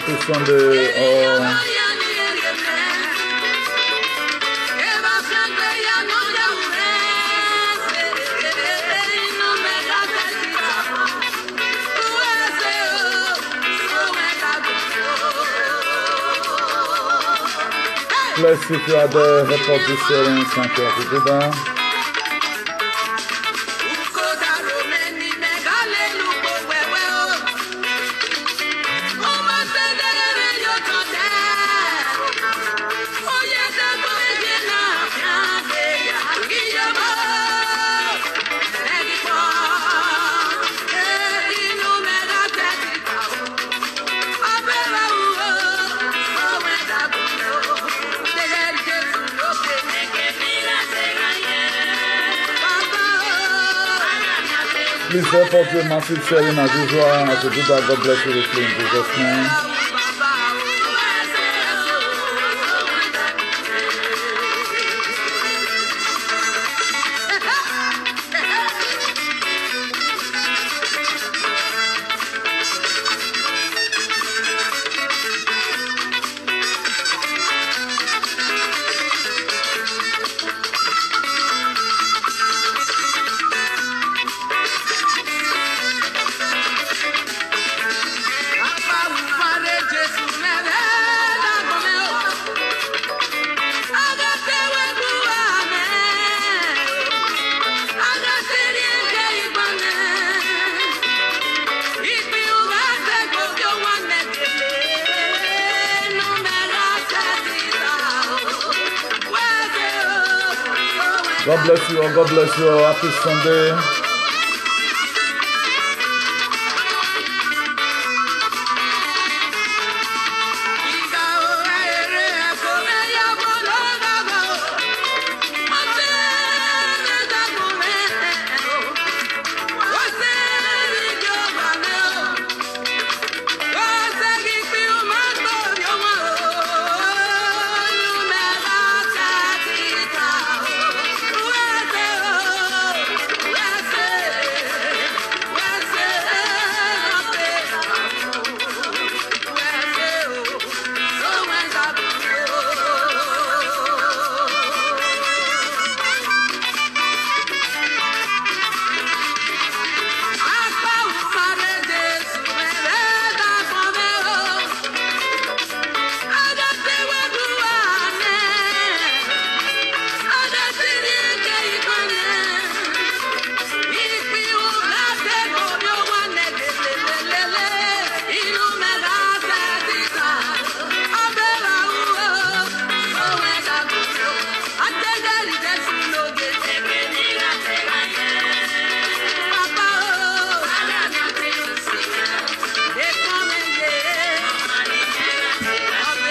Happy Sunday. Bless you if you are there. Help us this sharing. Thank you for doing that. Please help us with massive sharing as usual. As you do that, God bless you richly in Jesus' name. God bless you all. God bless you all. Happy Sunday.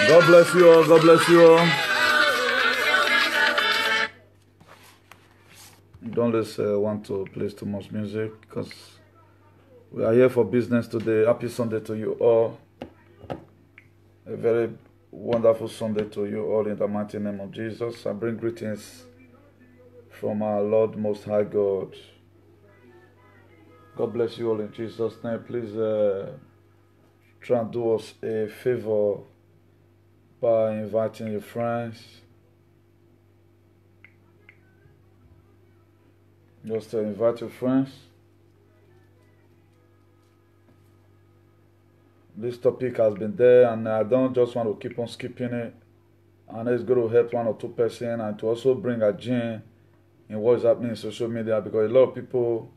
God bless you all. God bless you all. Don't just want to play too much music because we are here for business today. Happy Sunday to you all. A very wonderful Sunday to you all in the mighty name of Jesus. I bring greetings from our Lord Most High God. God bless you all in Jesus' name. Please try and do us a favor by inviting your friends. Just invite your friends. This topic has been there and I don't just want to keep on skipping it. And it's going to help one or two persons and to also bring a gene in what is happening in social media, because a lot of people,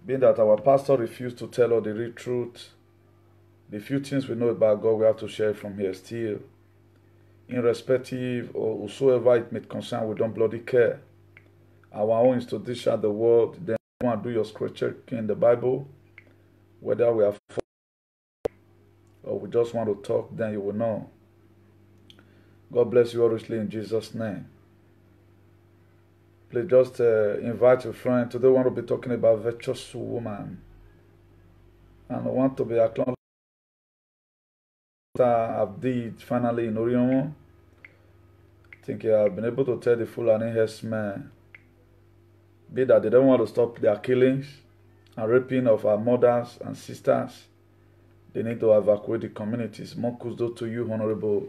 being that our pastor refused to tell us the real truth, the few things we know about God, we have to share from here still. Irrespective or whosoever it may concern, we don't bloody care. Our own is to dish out the word. Then you want to do your scripture check in the Bible, whether we are or we just want to talk, then you will know. God bless you all richly in Jesus' name. Please just invite your friend. Today we want to be talking about virtuous woman. And I want to be acknowledged I've did finally in Oriomo. I think I've been able to tell the Fulani herdsmen be that they don't want to stop their killings and raping of our mothers and sisters. They need to evacuate the communities. More kudos to you, Honorable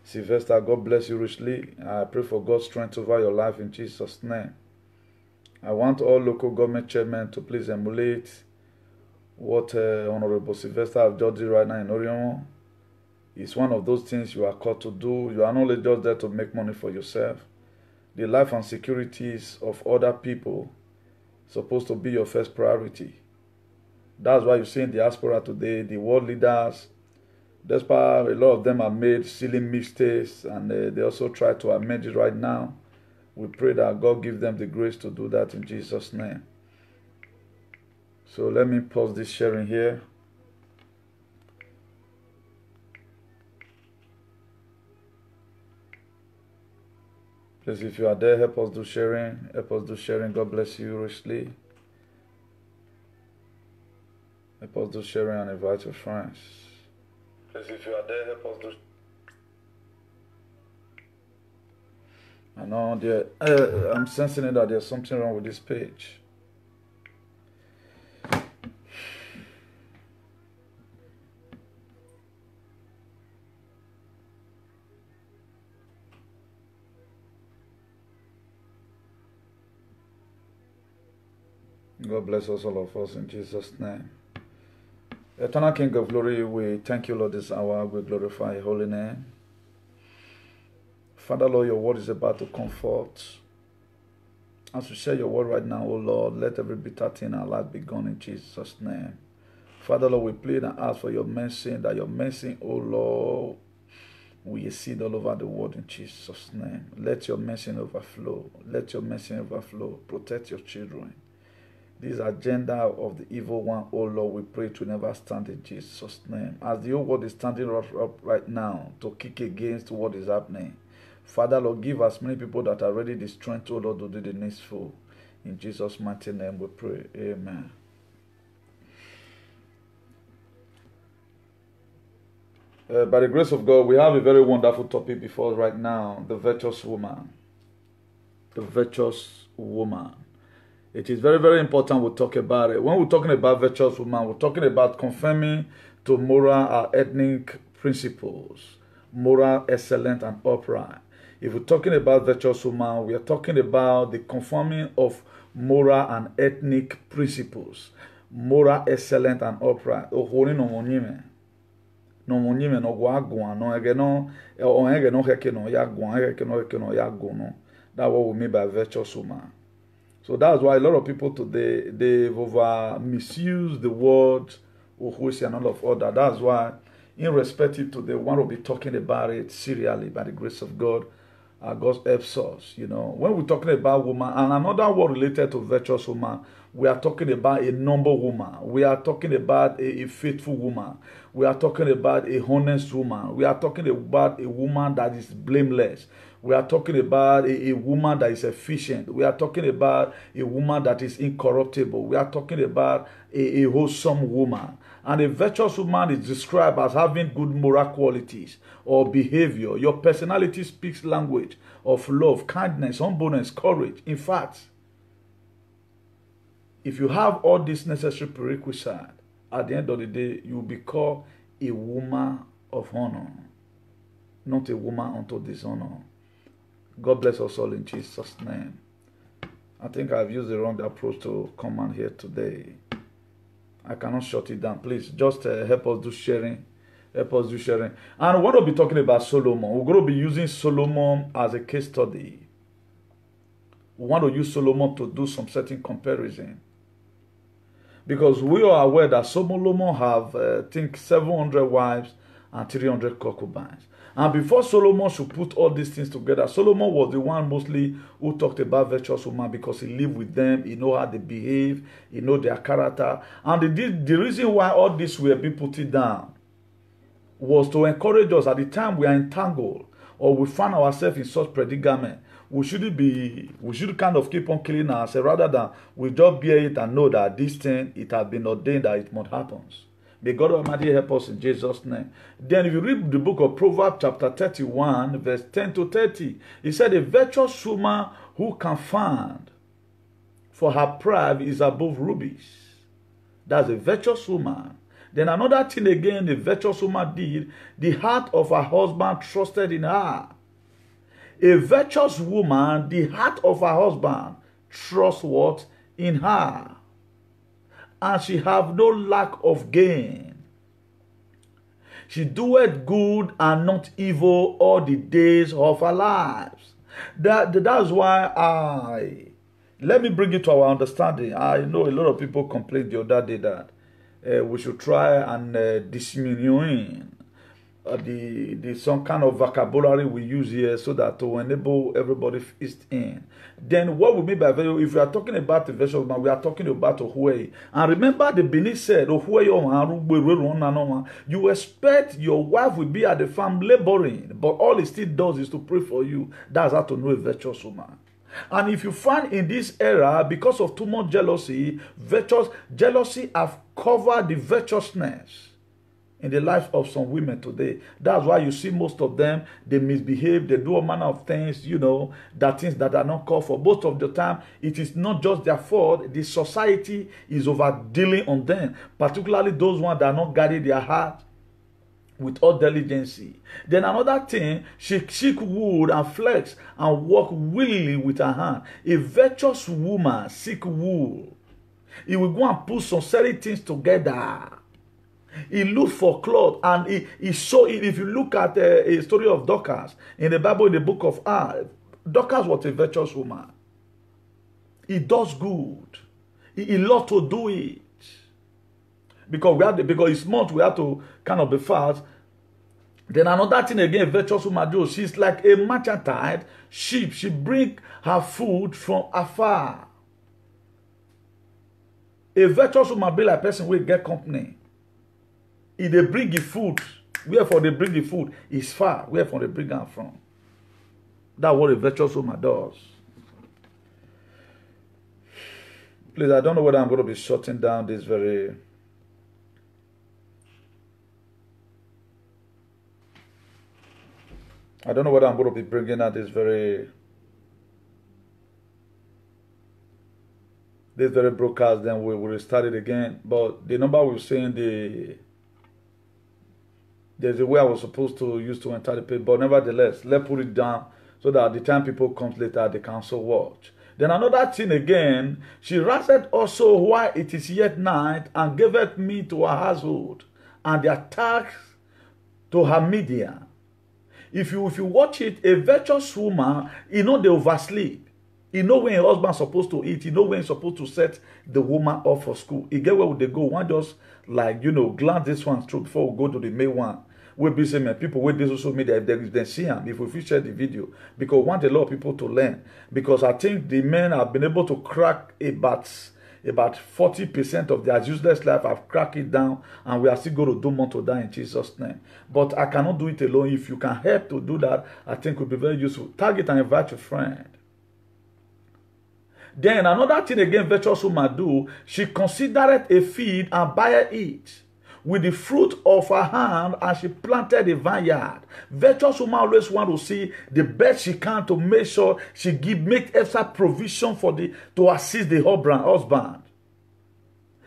Sylvester. God bless you richly. I pray for God's strength over your life in Jesus' name. I want all local government chairmen to please emulate what Honorable Sylvester have just did right now in Oriomo. It's one of those things you are called to do. You are not only just there to make money for yourself. The life and securities of other people is supposed to be your first priority. That's why you see in diaspora today, the world leaders, despite a lot of them have made silly mistakes, and they also try to amend it right now. We pray that God give them the grace to do that in Jesus' name. So let me pause this sharing here. Please, if you are there, help us do sharing. Help us do sharing. God bless you richly. Help us do sharing and invite your friends. Please, if you are there, help us do. I know I'm sensing it that there's something wrong with this page. God bless us, all of us, in Jesus' name. Eternal King of Glory, we thank you, Lord, this hour. We glorify your holy name. Father, Lord, your word is about to comfort. As we share your word right now, O Lord, let every bitter thing in our life be gone in Jesus' name. Father, Lord, we plead and ask for your mercy, that your mercy, O Lord, we exceed all over the world in Jesus' name. Let your mercy overflow. Let your mercy overflow. Protect your children. This agenda of the evil one, oh Lord, we pray to never stand in Jesus' name. As the whole world is standing up right now to kick against what is happening, Father, Lord, give as many people that are ready the strength, oh Lord, to do the needful. In Jesus' mighty name we pray. Amen. By the grace of God, we have a very wonderful topic before us right now, the virtuous woman. The virtuous woman. It is very, very important we talk about it. When we're talking about virtuous woman, we're talking about confirming to moral or ethnic principles, moral, excellent, and upright. If we're talking about virtuous woman, we are talking about the conforming of moral and ethnic principles, moral, excellent, and upright. That's what we mean by virtuous woman. So that's why a lot of people today, they've misused the word Uhusi and all of other. That's why, irrespective today, we want to be talking about it serially by the grace of God. God helps us, you know. When we're talking about woman, and another word related to virtuous woman, we are talking about a noble woman. We are talking about a faithful woman. We are talking about a honest woman. We are talking about a woman that is blameless. We are talking about a woman that is efficient. We are talking about a woman that is incorruptible. We are talking about a wholesome woman. And a virtuous woman is described as having good moral qualities or behavior. Your personality speaks language of love, kindness, humbleness, courage. In fact, if you have all these necessary prerequisites, at the end of the day, you will be called a woman of honor, not a woman unto dishonor. God bless us all in Jesus' name. I think I've used the wrong approach to come on here today. I cannot shut it down. Please, just help us do sharing. Help us do sharing. And we're going to be talking about Solomon. We're going to be using Solomon as a case study. We want to use Solomon to do some certain comparison. Because we are aware that Solomon have, I think, 700 wives and 300 concubines. And before Solomon should put all these things together, Solomon was the one mostly who talked about virtuous women because he lived with them, he know how they behave, he know their character. And the reason why all this were being put it down was to encourage us at the time we are entangled or we find ourselves in such predicament. We should kind of keep on killing ourselves rather than we just bear it and know that this thing, it has been ordained that it must happen. May God Almighty help us in Jesus' name. Then if you read the book of Proverbs chapter 31, verse 10 to 30, it said, a virtuous woman who can find, for her pride is above rubies. That's a virtuous woman. Then another thing again the virtuous woman did, the heart of her husband trusted in her. A virtuous woman, the heart of her husband trusts what? In her. And she have no lack of gain. She doeth good and not evil all the days of her lives. That's why let me bring it to our understanding. I know a lot of people complained the other day that we should try and disseminate some kind of vocabulary we use here so that to enable everybody fit in. Then what we mean by value, if we are talking about the virtuous woman, we are talking about Ohuei. And remember the Bini said, you expect your wife will be at the farm laboring, but all it still does is to pray for you. That's how to know a virtuous woman. And if you find in this era, because of too much jealousy, jealousy have covered the virtuousness in the life of some women today. That's why you see most of them, they misbehave, they do all manner of things, that things that are not called for. Most of the time, it is not just their fault. The society is over dealing on them, particularly those ones that are not guarding their heart with all diligence. Then another thing, she seek wood and flex and work willingly with her hand. A virtuous woman seek wood. He will go and put some certain things together. He looked for cloth and he saw it. If you look at a story of Dorcas in the Bible, in the book of Acts, Dorcas was a virtuous woman. He does good. He loved to do it. Because it's month we have to kind of be fast. Then another thing again, virtuous woman do, she's like a merchantile ship. She bring her food from afar. A virtuous woman be like a person will get company. If they bring the food, wherefore they bring the food is far, wherefore they bring it from. That's what a virtuous woman does. Please, I don't know whether I'm going to be shutting down this very... I don't know whether I'm going to be bringing out this very broadcast, then we will start it again. But the number we're saying, there's a way I was supposed to use to enter the page, but nevertheless, let's put it down so that the time people comes later, they can also watch. Then another thing again, she rested also while it is yet night, and gaveth me to her household, and their tax to her media. If you watch it, a virtuous woman, they oversleep. He know when a husband supposed to eat. He know when he's supposed to set the woman up for school. He get where would they go. One just like, glance this one through before we go to the main one. We be saying, people with this social media, if they see him, if we share the video, because we want a lot of people to learn. Because I think the men have been able to crack about 40% of their useless life. I've cracked it down, and we are still going to do more to that in Jesus' name. But I cannot do it alone. If you can help to do that, I think it would be very useful. Target and invite your friend. Then another thing again, virtuous woman do, she considered a field and buy it with the fruit of her hand, and she planted a vineyard. Virtuous woman always want to see the best she can to make sure she make extra provision to assist the husband.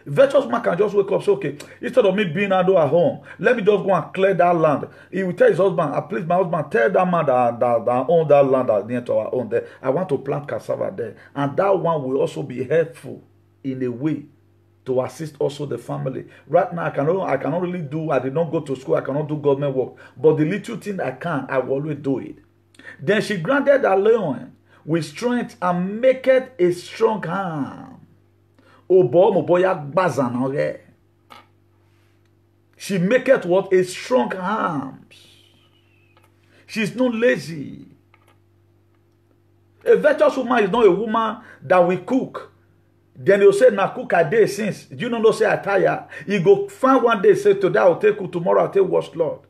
Virtuous man can just wake up and say, okay, instead of me being at home, let me just go and clear that land. He will tell his husband, please, my husband, tell that man that own that land near to our own there. I want to plant cassava there. And that one will also be helpful in a way to assist also the family. Right now, I cannot really do, I did not go to school, I cannot do government work. But the little thing I can, I will always do it. Then she granted her lion with strength and maketh a strong hand. She maketh what? A strong arms. She's not lazy. A virtuous woman is not a woman that will cook. Then he'll say, "Na cook a day since." You know, no say I tire. He go find one day, say, "Today I'll take you, tomorrow I'll take wash Lord."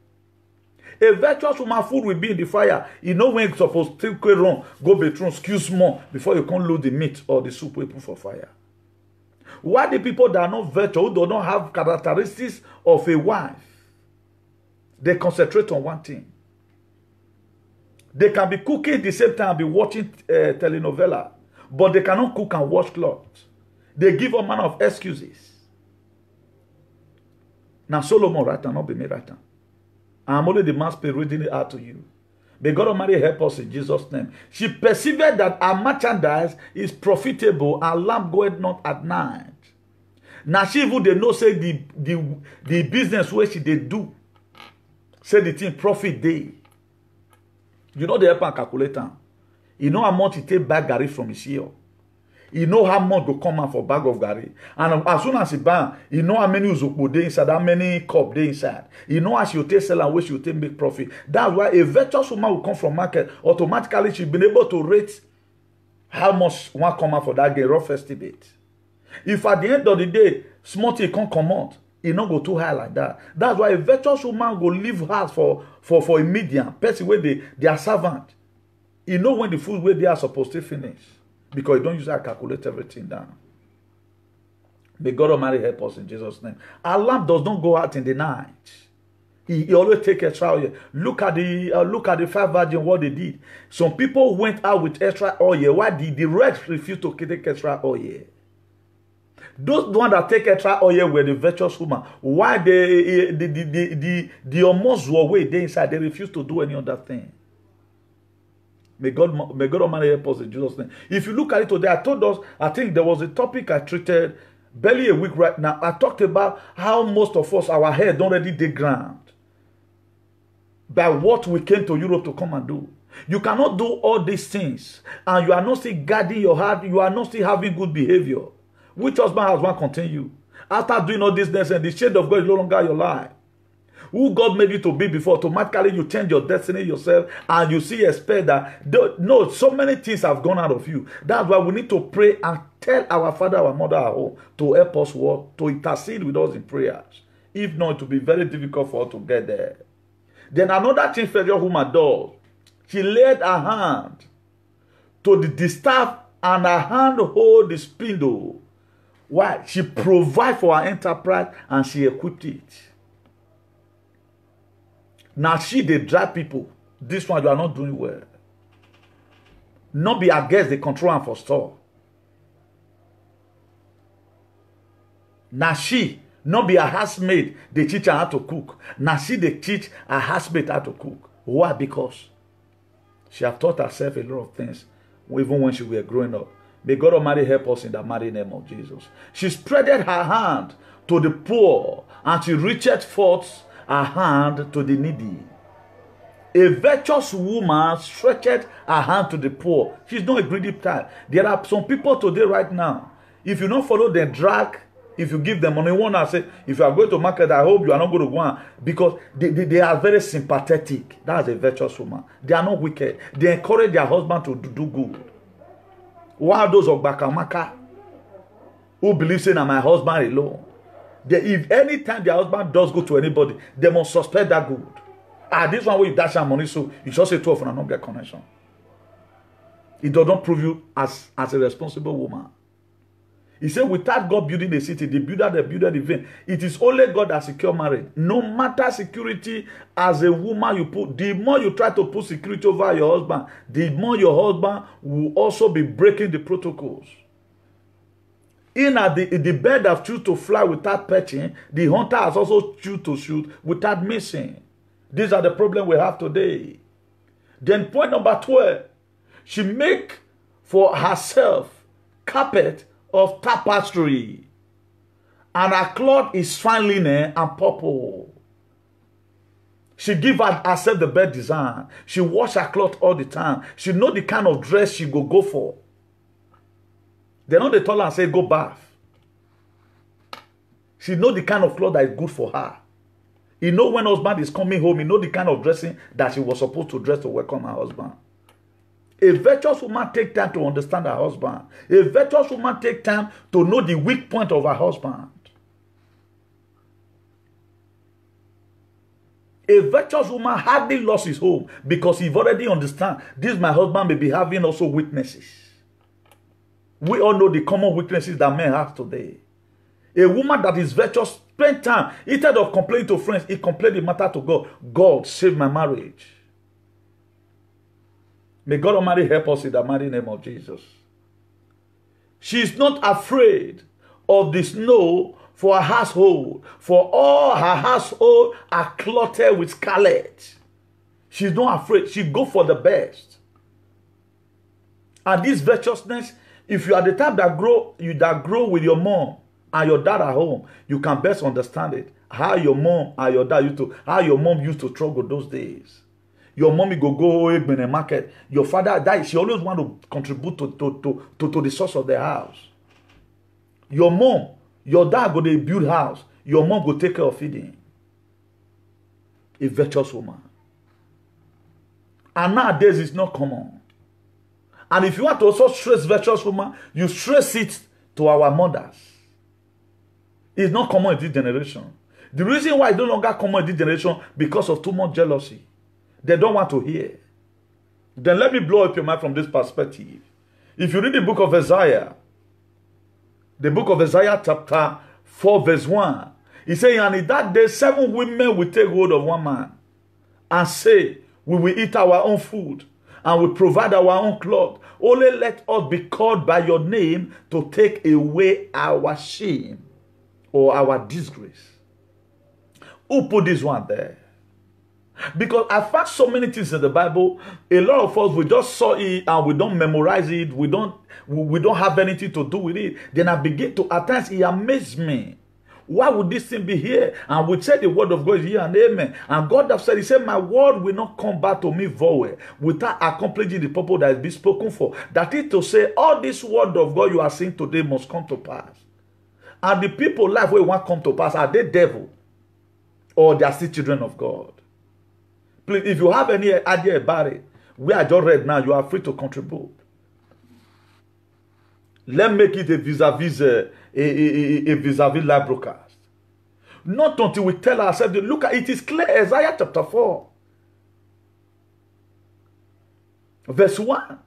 A virtuous woman food will be in the fire. You know when it's supposed to take wrong, go bedroom, excuse more before you can load the meat or the soup we put for fire. Why the people that are not virtuous, who do not have characteristics of a wife, they concentrate on one thing. They can be cooking at the same time and be watching telenovela, but they cannot cook and wash clothes. They give all manner of excuses. Now Solomon right now, not be me right now. I'm only the master reading it out to you. May God Almighty help us in Jesus' name. She perceived that her merchandise is profitable and lamp goeth not at night. Now she even they know say the business where she they do. Say the thing profit day. You know the help and calculator. You know how much it take bag Gary from his ear. You know how much go come out for bag of Gary. And as soon as he buy, you know how many uzokbo dey inside, how many cup dey inside. You know how she will take sell and where she will take make profit. That's why a virtuous woman will come from market. Automatically she'll be able to rate how much one come out for that game, rough estimate. If at the end of the day, small thing can't come out, it not go too high like that. That's why a virtuous woman go leave house for a medium person where they are servant. You know when the food where they are supposed to finish. Because you don't use that calculate everything down. May God Almighty help us in Jesus' name. Our lamp does not go out in the night. He always take extra oil. Look at the 5 virgins, what they did. Some people went out with extra oil. Why did the rest refuse to take extra oil? Those ones that take extra oil were the virtuous woman. Why the almost were way they inside, they refuse to do any other thing. May God Almighty help us in Jesus' name. If you look at it today, I think there was a topic I treated barely a week right now. I talked about how most of us, our head don't already dig ground by what we came to Europe to come and do. You cannot do all these things and you are not still guarding your heart. You are not still having good behavior. Which husband has one continue? After doing all this, and the shade of God is no longer your life. Who God made you to be before, automatically you change your destiny yourself and you see expect that no, so many things have gone out of you. That's why we need to pray and tell our father, our mother at home to help us work, to intercede with us in prayers. If not, it will be very difficult for us to get there. Then another thing federal woman does, she laid her hand to the distaff and her hand hold the spindle. Why? She provides for her enterprise and she equipped it. Now she they drive people. This one you are not doing well. Not be against the control and for store. Now she not be a housemaid. They teach her how to cook. Now she they teach a housemaid how to cook. Why? Because she have taught herself a lot of things even when she were growing up. May God Almighty help us in the mighty name of Jesus. She spreaded her hand to the poor and she reached forth her hand to the needy. A virtuous woman stretched her hand to the poor. She's not a greedy type. There are some people today right now, if you don't follow the drag, if you give them money, one I say, if you are going to market, I hope you are not going to go on, because they are very sympathetic. That's a virtuous woman. They are not wicked. They encourage their husband to do good. While those of Bakamaka who believe saying, my husband alone, if any time their husband does good to anybody, they must suspect that good. This one where you dash your money, so you just say 12 and not get connection. It does not prove you as a responsible woman. He said, without God building a city, the builder the vain. It is only God that secure marriage. No matter security as a woman you put, the more you try to put security over your husband, the more your husband will also be breaking the protocols. In the bird have choose to fly without perching, the hunter has also choose to shoot without missing. These are the problems we have today. Then point number 12, she make for herself carpet of tapestry, and her cloth is fine linen and purple. She give herself the best design. She wash her cloth all the time. She know the kind of dress she go for. They know they tell her and say, go bath. She know the kind of cloth that is good for her. You know when husband is coming home, you know the kind of dressing that she was supposed to dress to welcome her husband. A virtuous woman take time to understand her husband. A virtuous woman take time to know the weak point of her husband. A virtuous woman hardly lost his home because he already understands this my husband may be having also weaknesses. We all know the common weaknesses that men have today. A woman that is virtuous spend time. Instead of complaining to friends, he complained the matter to God. God, save my marriage. May God Almighty help us in the mighty name of Jesus. She is not afraid of the snow for her household, for all her household are clothed with scarlet. She's not afraid. She go for the best. And this virtuousness, if you are the type that grow with your mom and your dad at home, you can best understand it. How your mom and your dad used to struggle those days. Your mommy go in the market. Your father died. She always want to contribute to the source of the house. Your mom, your dad go to build house. Your mom go take care of feeding. A virtuous woman. And nowadays it's not common. And if you want to also stress virtuous woman, you stress it to our mothers. It's not common in this generation. The reason why it's no longer common in this generation, because of too much jealousy. They don't want to hear. Then let me blow up your mind from this perspective. If you read the book of Isaiah chapter 4 verse 1, he says, and in that day 7 women will take hold of one man and say, we will eat our own food and will provide our own cloth. Only let us be called by your name to take away our shame or our disgrace. Who put this one there? Because I found so many things in the Bible. A lot of us, we just saw it and we don't memorize it. We don't have anything to do with it. Then I begin to, at times, it amazed me. Why would this thing be here? And we said the word of God is here and amen. And God has said, he said, my word will not come back to me void without accomplishing the purpose that has been spoken for. That is to say, all this word of God you are seeing today must come to pass. And the people life where want come to pass, are they devil? Or they are still children of God? Please, if you have any idea about it, we are just read now, you are free to contribute. Let's make it a vis-a-vis live broadcast. Not until we tell ourselves, look at it, is clear, Isaiah chapter 4. Verse 1.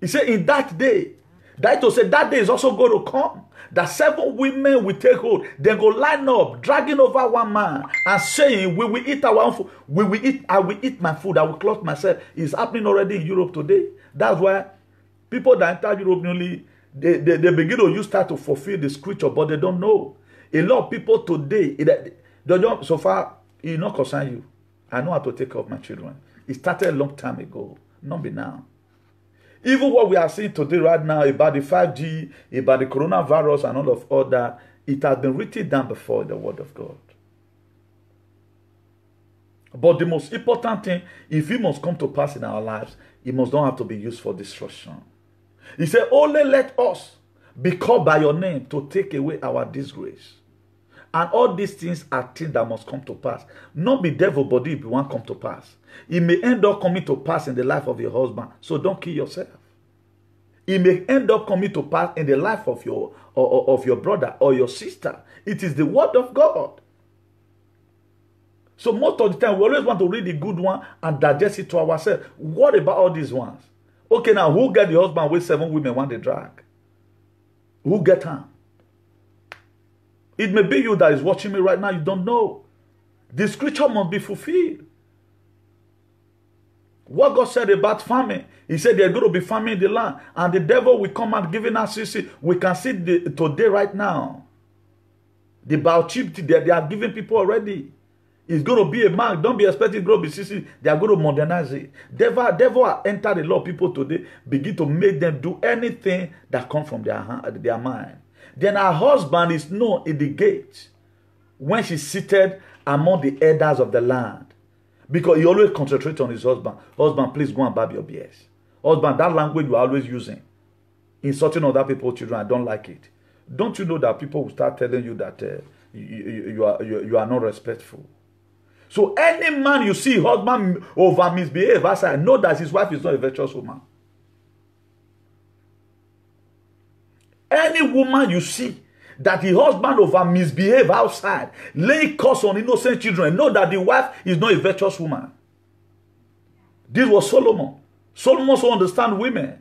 He said, in that day, that to say that day is also going to come. That 7 women will take hold. They go line up, dragging over one man and saying, we will eat our own food. I will eat my food. I will clothe myself. It's happening already in Europe today. That's why people that enter Europe newly, they begin to start to fulfill the scripture, but they don't know. A lot of people today, so far, it not concern you. I know how to take care of my children. It started a long time ago, not be now. Even what we are seeing today right now about the 5G, about the coronavirus and all of that, it has been written down before in the word of God. But the most important thing, if it must come to pass in our lives, it must not have to be used for destruction. He said, only let us be called by your name to take away our disgrace. And all these things are things that must come to pass. Not be devil, but it won't come to pass. It may end up coming to pass in the life of your husband, so don't kill yourself. It may end up coming to pass in the life of your brother or your sister. It is the word of God. So most of the time, we always want to read the good one and digest it to ourselves. What about all these ones? Okay, now, who get the husband with 7 women want to drag? Who get her? It may be you that is watching me right now. You don't know. The scripture must be fulfilled. What God said about famine, he said there's going to be famine in the land. And the devil will come and give us, we can see today right now. The biochip they are giving people already. It's going to be a mark. Don't be expecting it's going to be CC. They are going to modernize it. Devil entered a lot of people today, begin to make them do anything that comes from their mind. Then her husband is known in the gate when she's seated among the elders of the land. Because he always concentrates on his husband. Husband, please go and barb your beards. Husband, that language you are always using, insulting other people's children, I don't like it. Don't you know that people will start telling you that you are not respectful? So any man you see husband over misbehave outside, know that his wife is not a virtuous woman. Any woman you see that the husband over misbehave outside, lay curse on innocent children, know that the wife is not a virtuous woman. This was Solomon. Solomon also understands women.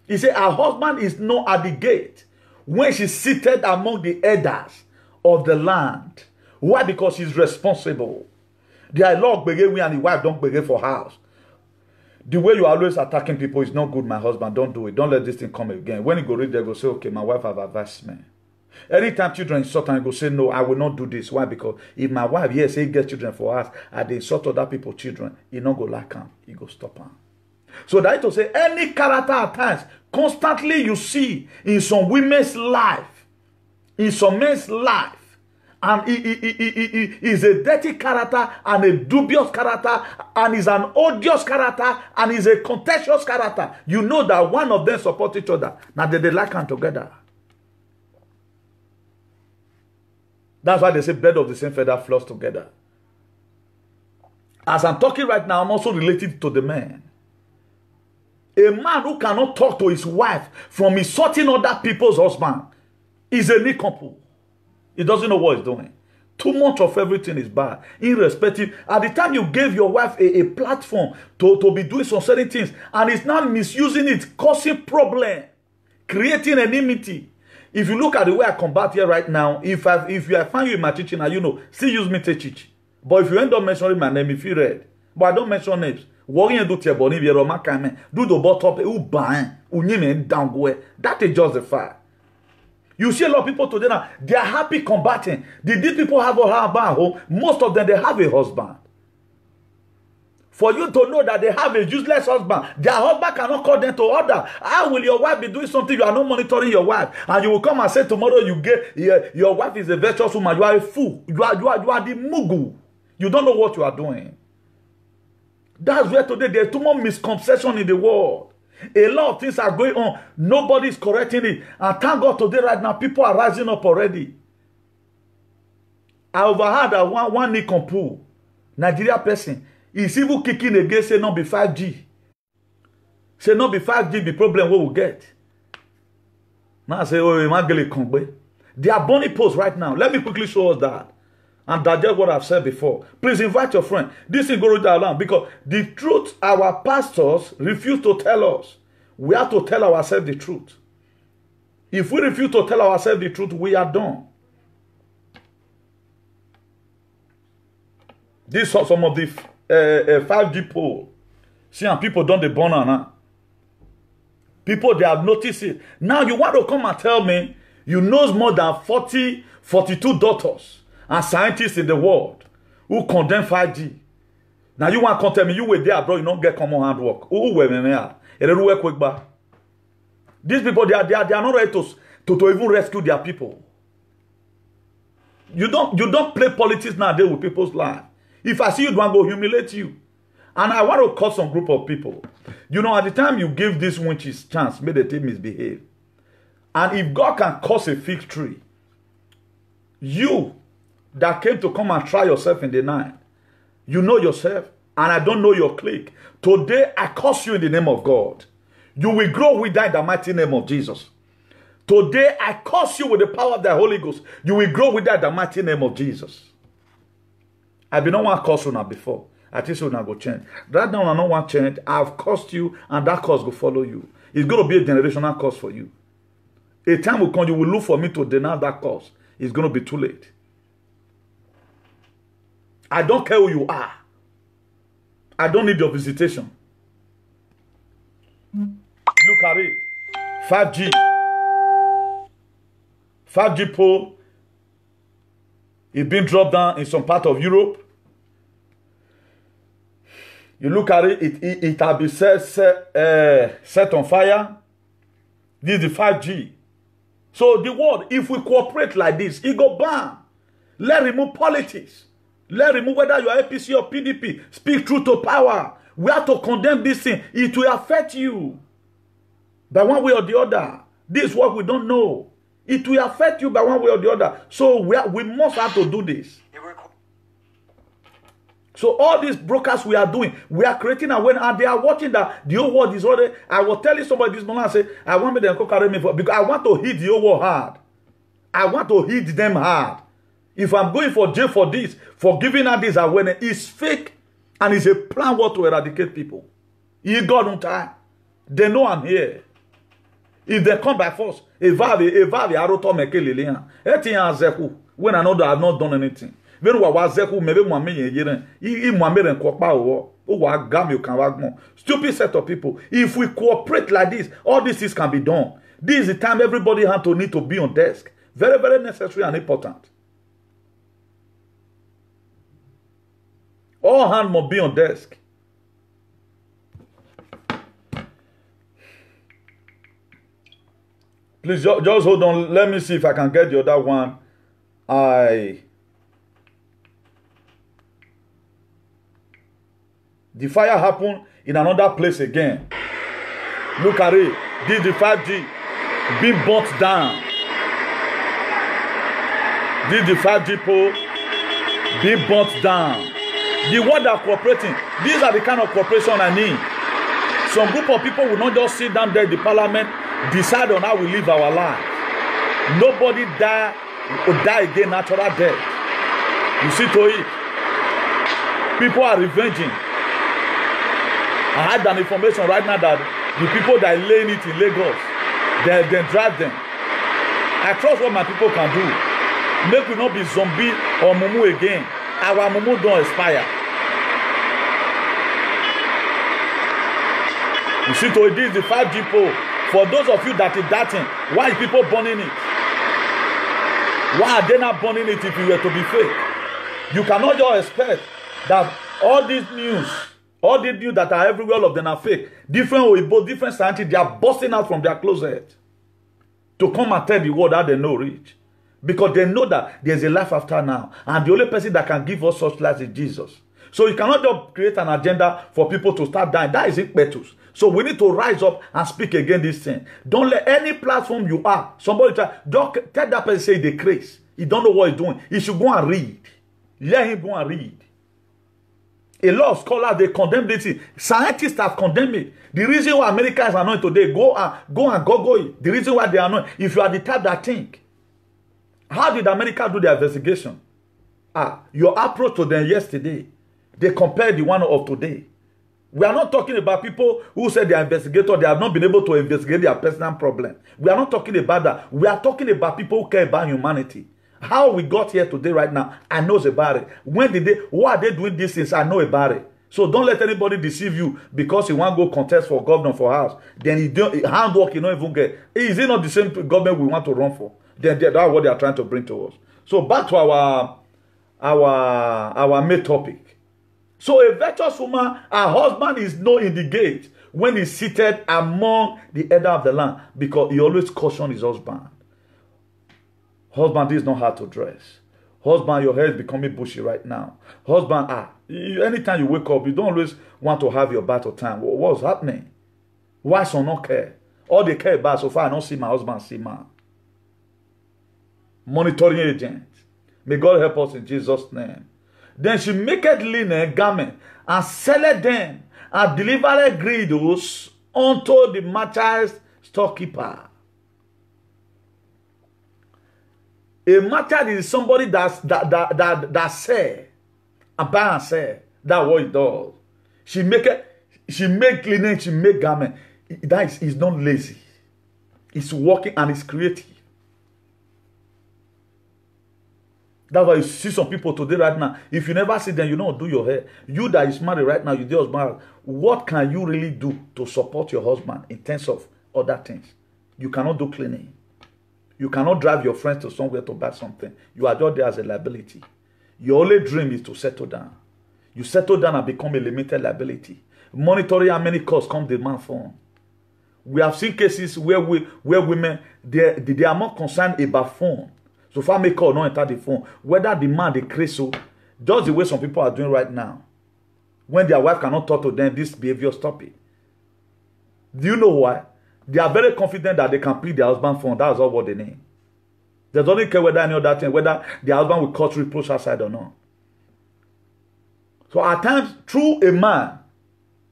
He said her husband is not at the gate when she's seated among the elders of the land. Why? Because she's responsible. There are a lot of beggar and the wife don't beggar for house. The way you are always attacking people is not good, my husband. Don't do it. Don't let this thing come again. When you go read there, go say, okay, my wife have advised me. Anytime children insult and go say, no, I will not do this. Why? Because if my wife, yes, he gets children for us, and they insult other people's children, he not go like him. He go stop him. So that is to say, any character at times, constantly you see in some women's life, in some men's life, and he is a dirty character and a dubious character and is an odious character and is a contentious character. You know that one of them support each other. Now they like them together. That's why they say birds of the same feather flock together. As I'm talking right now, I'm also related to the man. A man who cannot talk to his wife from insulting other people's husband is a nincompoop. He doesn't know what he's doing. Too much of everything is bad. Irrespective. At the time you gave your wife a platform to be doing some certain things, and he's now misusing it, causing problem, creating enmity. If you look at the way I combat here right now, if I find you in my teaching, now you know, still use me to teach. But if you end up mentioning my name, if you read, but I don't mention names. Worrying and do your body, do the bottom, that is just the fact. You see a lot of people today now, they are happy combating. These people have a husband at home. Most of them, they have a husband. For you to know that they have a useless husband, their husband cannot call them to order. How will your wife be doing something you are not monitoring your wife? And you will come and say tomorrow you get your wife is a virtuous woman. You are a fool. You are the mugu. You don't know what you are doing. That's where today there's too much misconception in the world. A lot of things are going on. Nobody's correcting it. And thank God today right now, people are rising up already. I overheard that one nincompoop, Nigeria person, is even kicking against say not be 5G. Say not be 5G the problem we will get. Now I say, oh, they are burning posts right now. Let me quickly show us that. And digest what I've said before. Please invite your friend. This thing go down because the truth our pastors refuse to tell us. We have to tell ourselves the truth. If we refuse to tell ourselves the truth, we are done. These are some of the 5G poll. See, and people don't they burn on now. People, they have noticed it. Now you want to come and tell me you know more than 42 doctors and scientists in the world who condemn 5G. Now you want to tell me you were there, bro, you don't get common handwork. These people, they are not ready to even rescue their people. You don't play politics nowadays with people's lives. If I see you, don't go humiliate you. And I want to cut some group of people. You know, at the time you give these winches chance, may the team misbehave. And if God can cause a fig tree, you that came to come and try yourself in the night, you know yourself, and I don't know your clique. Today, I curse you in the name of God. You will grow with that in the mighty name of Jesus. Today, I curse you with the power of the Holy Ghost. You will grow with that in the mighty name of Jesus. I've been on one curse now before. I think so now go change. Right now, I don't want change. I've cursed you, and that curse will follow you. It's going to be a generational curse for you. A time will come, you will look for me to denounce that curse. It's going to be too late. I don't care who you are. I don't need your visitation. Look at it. 5G. 5G pole. It's been dropped down in some part of Europe. You look at it, it has been set on fire. This is the 5G. So the world, if we cooperate like this, it go bam. Let's remove politics. Let's remove whether you are APC or PDP. Speak truth to power. We have to condemn this thing. It will affect you. By one way or the other. This is what we don't know. It will affect you by one way or the other. So we must have to do this. So all these brokers we are doing, we are creating awareness, and they are watching that the whole world is already. I was telling somebody this morning, I say, I want me to carry me for, because I want to hit the whole world hard. I want to hit them hard. If I'm going for jail for this, for giving out this awareness, it's fake and it's a plan what to eradicate people. You got on time. They know I'm here. If they come by force, when I know that I've not done anything. Stupid set of people. If we cooperate like this, all these things can be done. This is the time everybody has to need to be on desk. Very, very necessary and important. All hands must be on desk. Please just hold on. Let me see if I can get the other one. The fire happened in another place again. Look at it. This is the 5G being burnt down. This is the 5G pole being burnt down. The one that are cooperating, these are the kind of cooperation I need. Some group of people will not just sit down there in the parliament, decide on how we live our life. Nobody will die again natural death. You see to it. People are revenging. I had an information right now that the people that are laying it in Lagos, they drive them. I trust what my people can do. Make we not be zombie or mumu again. Our mumu don't expire. You see, to this is the 5G pole. For those of you that is dating, why are people burning it? Why are they not burning it if it were to be fake? You cannot just expect that all these news that are everywhere, all of them are fake. Different Oyibo, different scientists, they are busting out from their closet to come and tell the world how they know rich. Because they know that there's a life after now. And the only person that can give us such life is Jesus. So you cannot just create an agenda for people to start dying. That is impetus. So we need to rise up and speak against this thing. Don't let any platform you are, somebody don't tell that person say they crazy. He don't know what he's doing. He should go and read. Let him go and read. A lot of scholars, they condemn this thing. Scientists have condemned it. The reason why America is annoyed today, go and Google it. The reason why they are annoyed, if you are the type that think, how did America do their investigation? Your approach to them yesterday, they compared the one of today. We are not talking about people who said they are investigators, they have not been able to investigate their personal problem. We are not talking about that. We are talking about people who care about humanity. How we got here today right now, I know about it. Why are they doing these things? I know about it. So don't let anybody deceive you because you want to go contest for governor for house. Then handwork you don't even get. Is it not the same government we want to run for? Then that's what they are trying to bring to us. So back to our main topic. So a virtuous woman, her husband is not in the gate when he's seated among the elder of the land because he always cautions his husband. Husband, this is not how to dress. Husband, your hair is becoming bushy right now. Husband, anytime you wake up, you don't always want to have your battle time. What's happening? Why some not care? All they care about so far, I don't see my husband, see man. Monitoring agent. May God help us in Jesus' name. Then she maketh linen garment and selleth them and delivered griddles unto the merchant storekeeper. A merchant is somebody that sell and buy and sell. That's what it does. She make linen, she make garment. That is not lazy. It's working and it's creative. That's why you see some people today right now. If you never see them, you don't do your hair. You that is married right now, you just married. What can you really do to support your husband in terms of other things? You cannot do cleaning. You cannot drive your friends to somewhere to buy something. You are just there as a liability. Your only dream is to settle down. You settle down and become a limited liability. Monitoring how many calls come the man phone. We have seen cases where women they are more concerned about phone. So far make call not enter the phone. Whether the man they crazy so, just the way some people are doing right now. When their wife cannot talk to them, this behavior stop it. Do you know why? They are very confident that they can plead their husband's phone. That's all what they need. They don't care whether any other thing, whether their husband will cut reproach outside or not. So at times, through a man,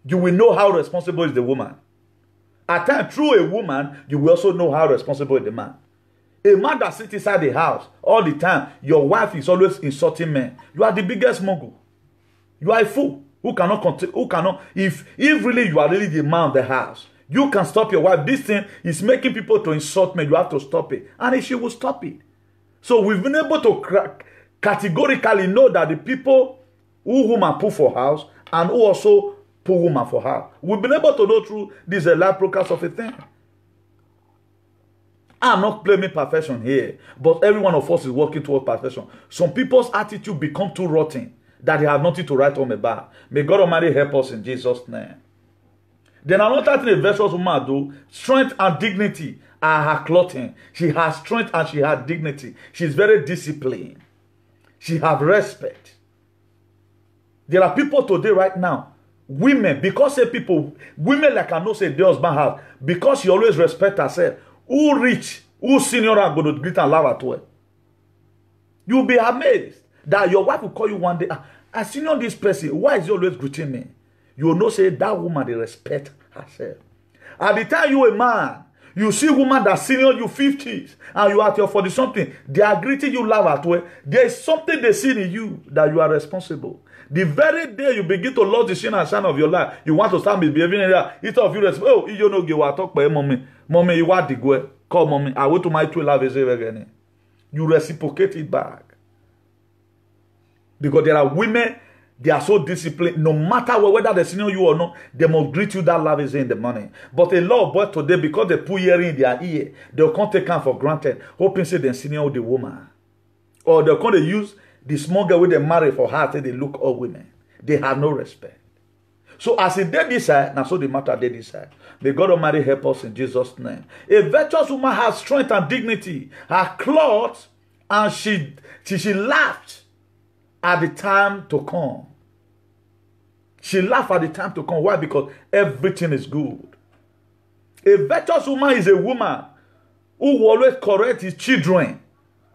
you will know how responsible is the woman. At times, through a woman, you will also know how responsible is the man. A man that sits inside the house all the time, your wife is always insulting men. You are the biggest mogul. You are a fool who cannot, if really you are really the man of the house, you can stop your wife. This thing is making people to insult me. You have to stop it. And she will stop it. So we've been able to categorically know that the people who woman put for house and who also put woman for house. We've been able to know through this live broadcast of a thing. I'm not claiming perfection here, but every one of us is working towards perfection. Some people's attitude become too rotten that they have nothing to write home about. May God Almighty help us in Jesus' name. Then another thing a virtuous woman do, strength and dignity are her clothing. She has strength and she has dignity. She's very disciplined. She has respect. There are people today right now, women, because say people, women like I know say the husband have, because she always respect herself. Who rich, who senior are going to greet and laugh at her. You'll be amazed that your wife will call you one day. I senior this person. Why is he always greeting me? You will know say that woman they respect herself. At the time you a man, you see woman that senior you 50s and you at your 40 something, they are greeting you laugh at her. There is something they see in you that you are responsible. The very day you begin to lose the shine and shine of your life, you want to start misbehaving in there. Instead of you oh, you know you are talk by mommy. Mommy, you want the go. Call mommy. I went to my 2 love again. You reciprocate it back. Because there are women, they are so disciplined. No matter whether they senior you or not, they must greet you that love is in the morning. But a lot of boys today, because they put earring in their ear, they'll come take them for granted, hoping say they senior the woman. Or they'll come to use the small girl with they marry for her, say they look all women. They have no respect. So as it did this side, now so the matter did this side. May God Almighty help us in Jesus' name. A virtuous woman has strength and dignity. Her clothes, and she laughed at the time to come. She laughed at the time to come. Why? Because everything is good. A virtuous woman is a woman who will always correct his children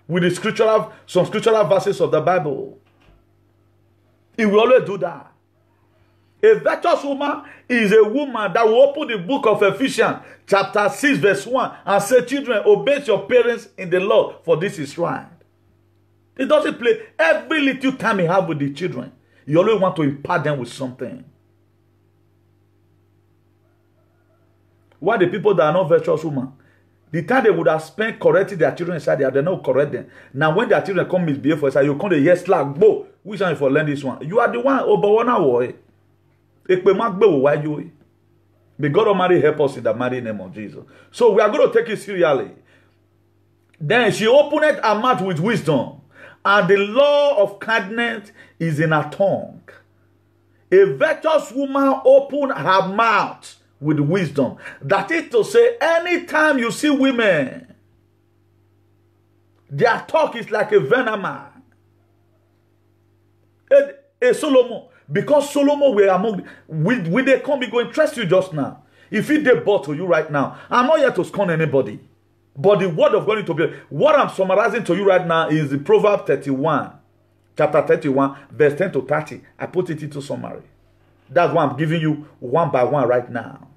with the some scriptural verses of the Bible. He will always do that. A virtuous woman is a woman that will open the book of Ephesians chapter 6 verse 1 and say, children, obey your parents in the Lord, for this is right. It doesn't play every little time you have with the children. You always want to impart them with something. Why the people that are not virtuous women? The time they would have spent correcting their children inside there, they don't correct them. Now when their children come misbehave for inside, you come to yes slack, bo, which one for learn this one? You are the one over one hour. May God Almighty help us in the mighty name of Jesus. So we are going to take it seriously. Then she opened her mouth with wisdom, and the law of kindness is in her tongue. A virtuous woman opened her mouth with wisdom. That is to say, anytime you see women, their talk is like a venom. A Solomon, because Solomon were among, will they come be going to interest you just now? If it they bought to you right now, I'm not here to scorn anybody. But the word of God need to be, what I'm summarizing to you right now is the Proverbs 31, chapter 31, verse 10 to 30. I put it into summary. That's why I'm giving you one by one right now.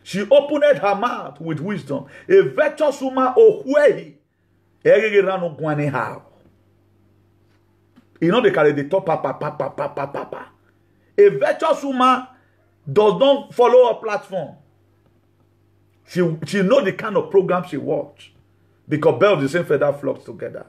She opened her mouth with wisdom. A virtuous woman, you know they carry the top, papa. A virtuous woman does not follow a platform. She knows the kind of program she watch. Because birds of the same feather flocks together.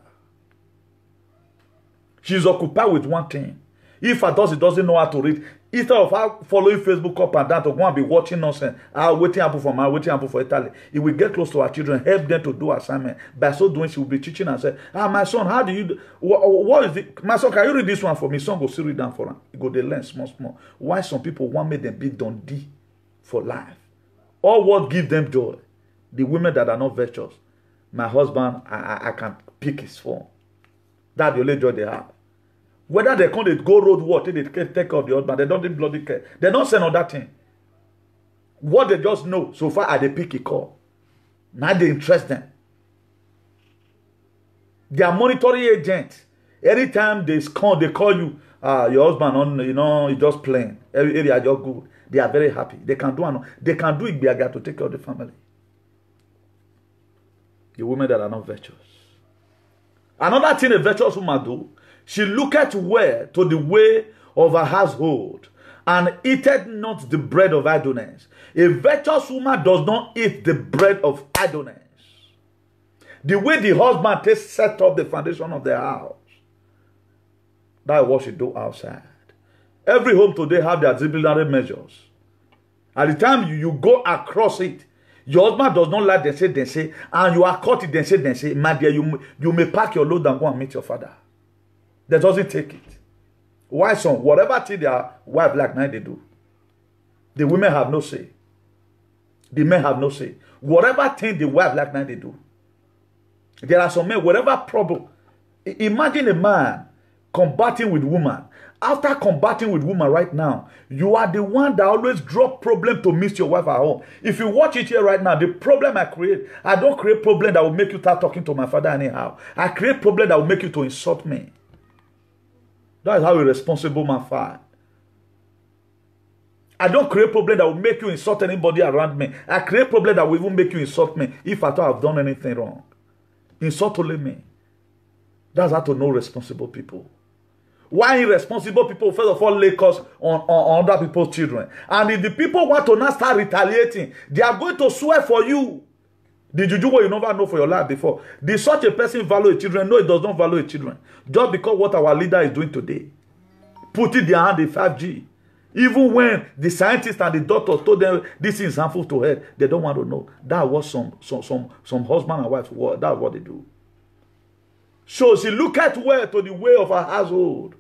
She's occupied with one thing. If her doesn't know how to read, instead of her following Facebook up and down to go and be watching nonsense, waiting happen for man, waiting happen for Italy, it will get close to her children, help them to do assignment. By so doing, she will be teaching and say, my son, how do you do? What is it? My son, can you read this one for me? Son go still read down for him. He go they learn small. Why some people want me them be Dundee for life? All what give them joy. The women that are not virtuous. My husband, I can pick his phone. That's the only joy they have. Whether they come, they go road what, they take care of the husband, they don't bloody care. They don't send on that thing. What they just know, so far, they pick a call. Now they interest them. They are monitoring agents. Anytime they call you, your husband, on, he's just playing. Every area just good. They are very happy. They can do it to take care of the family. The women that are not virtuous. Another thing a virtuous woman do, she looketh well to the way of her household, and eateth not the bread of idleness. A virtuous woman does not eat the bread of idleness. The way the husband takes set up the foundation of their house, that's what she do outside. Every home today have their disciplinary measures. At the time you go across it, Your husband does not like they say, and you are caught in they say, my dear, you may pack your load and go and meet your father. That doesn't take it. Why, son? Whatever thing their wife like now they do. The women have no say. The men have no say. Whatever thing the wife like now they do. There are some men, whatever problem. Imagine a man combating with woman. After combating with woman right now, you are the one that always drop problem to miss your wife at home. If you watch it here right now, the problem I create, I don't create problem that will make you start talking to my father anyhow. I create problem that will make you to insult me. That is how a responsible man fight. I don't create problem that will make you insult anybody around me. I create problem that will even make you insult me if I thought I've done anything wrong. Insult only me. That's how to know responsible people. Why irresponsible people, first of all, lay curse on other people's children. And if the people want to now start retaliating, they are going to swear for you. Did you do what you never know for your life before? Did such a person value his children? No, it does not value his children. Just because what our leader is doing today. Putting their hand in 5G. Even when the scientists and the doctors told them this is harmful to health, they don't want to know. That was some husband and wife. That's what they do. So she looked well to the way of her household.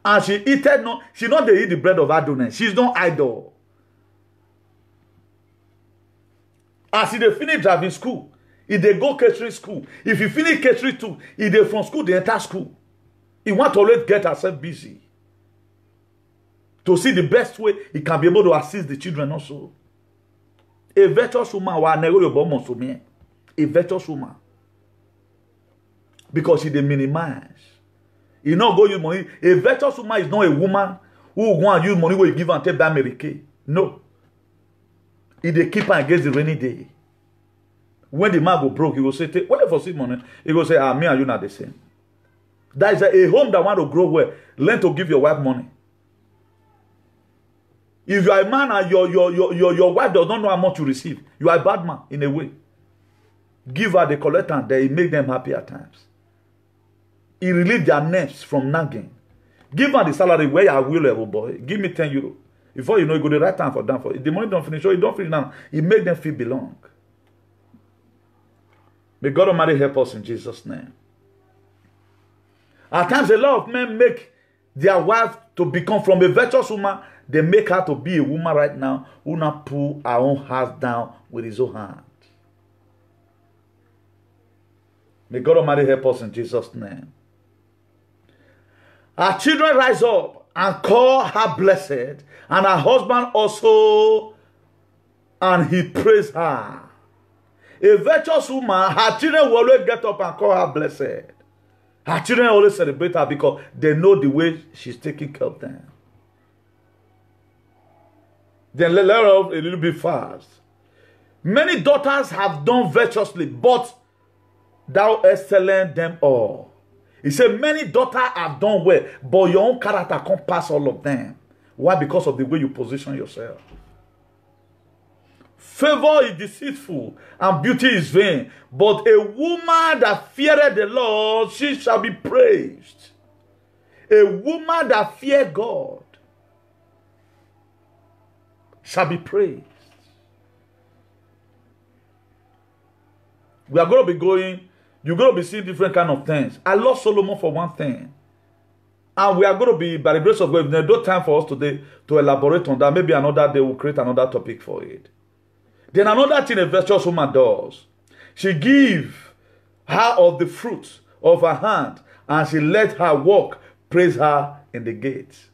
And she eated not, she not they eat the bread of idleness. She's not idle. As if they finish driving school, if they go catering school, if you finish catering too, if they from school, they enter school. He want to always get herself busy. To see the best way he can be able to assist the children also. A virtuous woman, a virtuous woman. Because she they minimize. You not go use money. A virtuous woman is not a woman who will go and use money where you give and take that America. No. If they keep her against the rainy day. When the man go broke, he will say, whatever see money, he will say, me and you not the same. That is a home that want to grow well. Learn to give your wife money. If you are a man and your wife does not know how much you receive, you are a bad man in a way. Give her the collect and they make them happy at times. He relieves their nerves from nagging. Give her the salary where you will level boy. Give me 10 euro. Before you know, you go the right time for them. For the money don't finish, so you don't feel now. He make them feel belong. May God Almighty help us in Jesus' name. At times, a lot of men make their wife to become from a virtuous woman. They make her to be a woman right now who not pull her own house down with his own hand. May God Almighty help us in Jesus' name. Her children rise up and call her blessed, and her husband also, and he praise her. A virtuous woman, her children will always get up and call her blessed. Her children always celebrate her because they know the way she's taking care of them. Then let her off a little bit fast. Many daughters have done virtuously, but thou excellent them all. He said, many daughters have done well, but your own character can't pass all of them. Why? Because of the way you position yourself. Favor is deceitful, and beauty is vain. But a woman that feareth the Lord, she shall be praised. A woman that feareth God shall be praised. We are going to be going, you're going to be seeing different kind of things. I love Solomon for one thing. And we are going to be, by the grace of God, there's no time for us today to elaborate on that. Maybe another day we'll create another topic for it. Then another thing a virtuous woman does, she gives her of the fruit of her hand, and she let her work praise her in the gates.